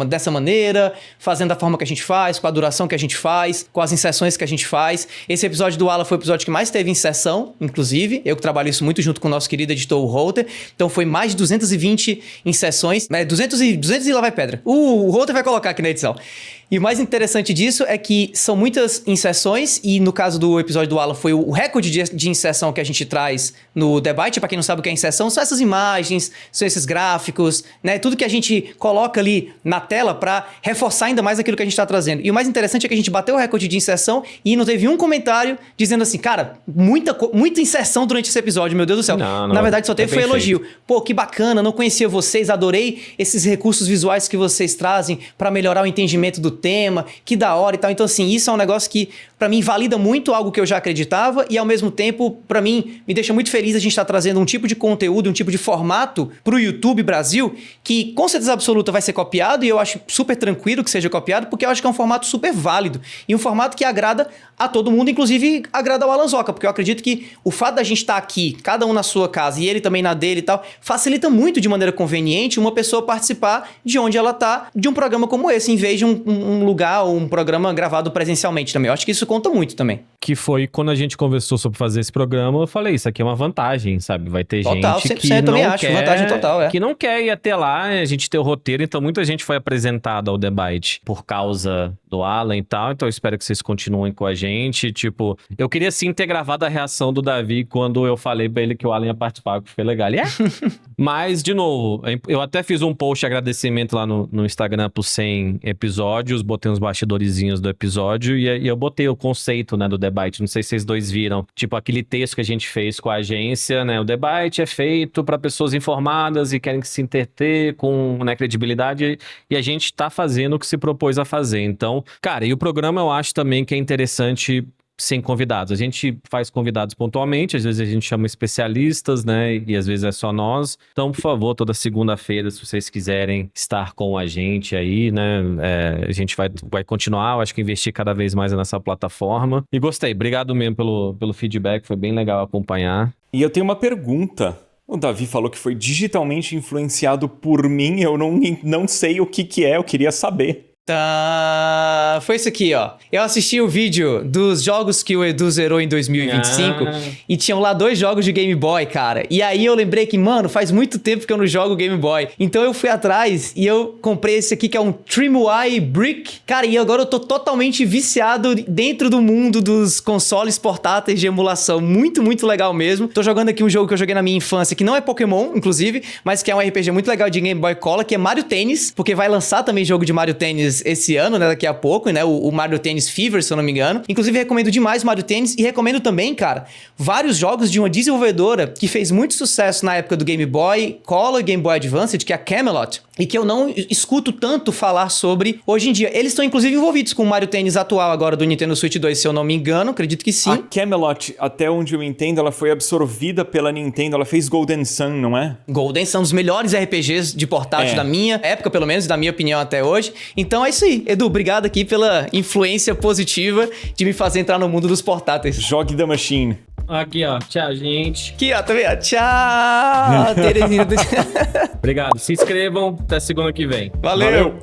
dessa maneira, fazendo da forma que a gente faz, com a duração que a gente faz, com as inserções que a gente faz. Esse episódio do Alan foi o episódio que mais teve inserção, inclusive. Eu que trabalho isso muito junto com o nosso querido editor, o Holter. Então foi mais de 220 inserções, né? 200 e lá vai pedra. O Holter vai colocar aqui na edição. E o mais interessante disso é que são muitas inserções, e no caso do episódio do Alan foi o recorde de inserção que a gente traz no debate. Para quem não sabe o que é inserção, são essas imagens, são esses gráficos, né? Tudo que a gente coloca ali na tela para reforçar ainda mais aquilo que a gente está trazendo. E o mais interessante é que a gente bateu o recorde de inserção e não teve um comentário dizendo assim, cara, muita inserção durante esse episódio, meu Deus do céu. Não, na verdade só teve foi elogio. Feito. Pô, que bacana, não conhecia vocês, adorei esses recursos visuais que vocês trazem para melhorar o entendimento do tema, que da hora e tal. Então, assim, isso é um negócio que, pra mim, valida muito algo que eu já acreditava e, ao mesmo tempo, pra mim, me deixa muito feliz a gente estar trazendo um tipo de conteúdo, um tipo de formato pro YouTube Brasil que, com certeza absoluta, vai ser copiado e eu acho super tranquilo que seja copiado porque eu acho que é um formato super válido e um formato que agrada a todo mundo, inclusive agrada ao Alan Zoca, porque eu acredito que o fato da gente estar aqui, cada um na sua casa e ele também na dele e tal, facilita muito de maneira conveniente uma pessoa participar de onde ela tá, de um programa como esse, em vez de um lugar ou um programa gravado presencialmente também. Eu acho que isso conta muito também. Que foi quando a gente conversou sobre fazer esse programa, eu falei, isso aqui é uma vantagem, sabe? Vai ter Total, gente 100% que eu também não acho, quer, vantagem total, é. que não quer ir até lá, a gente ter o roteiro, então muita gente foi apresentada ao debate por causa do Alan e tal, então eu espero que vocês continuem com a gente, tipo, eu queria sim ter gravado a reação do Davi quando eu falei pra ele que o Alan ia participar, que foi legal, ele Mas, de novo, eu até fiz um post de agradecimento lá no Instagram por 100 episódios, botei uns bastidorzinhos do episódio e eu botei o conceito, né, do debate, não sei se vocês dois viram, tipo aquele texto que a gente fez com a agência, né, o debate é feito para pessoas informadas e querem se entreter com, né, credibilidade e a gente tá fazendo o que se propôs a fazer, então, cara, e o programa eu acho também que é interessante sem convidados. A gente faz convidados pontualmente, às vezes a gente chama especialistas, né? E às vezes é só nós. Então, por favor, toda segunda-feira, se vocês quiserem estar com a gente aí, né? A gente vai continuar, eu acho que investir cada vez mais nessa plataforma. E gostei, obrigado mesmo pelo feedback, foi bem legal acompanhar. E eu tenho uma pergunta. O Davi falou que foi digitalmente influenciado por mim, eu não sei o que é, eu queria saber. Tá, foi isso aqui, ó. Eu assisti o vídeo dos jogos que o Edu zerou em 2025 e tinham lá 2 jogos de Game Boy, cara. E aí eu lembrei que, mano, faz muito tempo que eu não jogo Game Boy. Então eu fui atrás e eu comprei esse aqui que é um Trimway Brick. Cara, e agora eu tô totalmente viciado dentro do mundo dos consoles portáteis de emulação. Muito, muito legal mesmo. Tô jogando aqui um jogo que eu joguei na minha infância, que não é Pokémon, inclusive, mas que é um RPG muito legal de Game Boy Color, que é Mario Tennis, porque vai lançar também jogo de Mario Tennis esse ano, né, daqui a pouco, né, o Mario Tennis Fever, se eu não me engano. Inclusive, recomendo demais Mario Tennis e recomendo também, cara, vários jogos de uma desenvolvedora que fez muito sucesso na época do Game Boy Color e Game Boy Advance, que é a Camelot, e que eu não escuto tanto falar sobre hoje em dia. Eles estão, inclusive, envolvidos com o Mario Tennis atual agora do Nintendo Switch 2, se eu não me engano, acredito que sim. A Camelot, até onde eu entendo, ela foi absorvida pela Nintendo, ela fez Golden Sun, não é? Golden são um dos melhores RPGs de portátil da minha época, pelo menos, da minha opinião até hoje. Então é isso aí. Edu, obrigado aqui pela influência positiva de me fazer entrar no mundo dos portáteis. Jogue da Machine. Aqui, ó. Tchau, gente. Aqui, ó, também, ó. Tchau, Terezinha. Obrigado. Se inscrevam. Até segunda que vem. Valeu.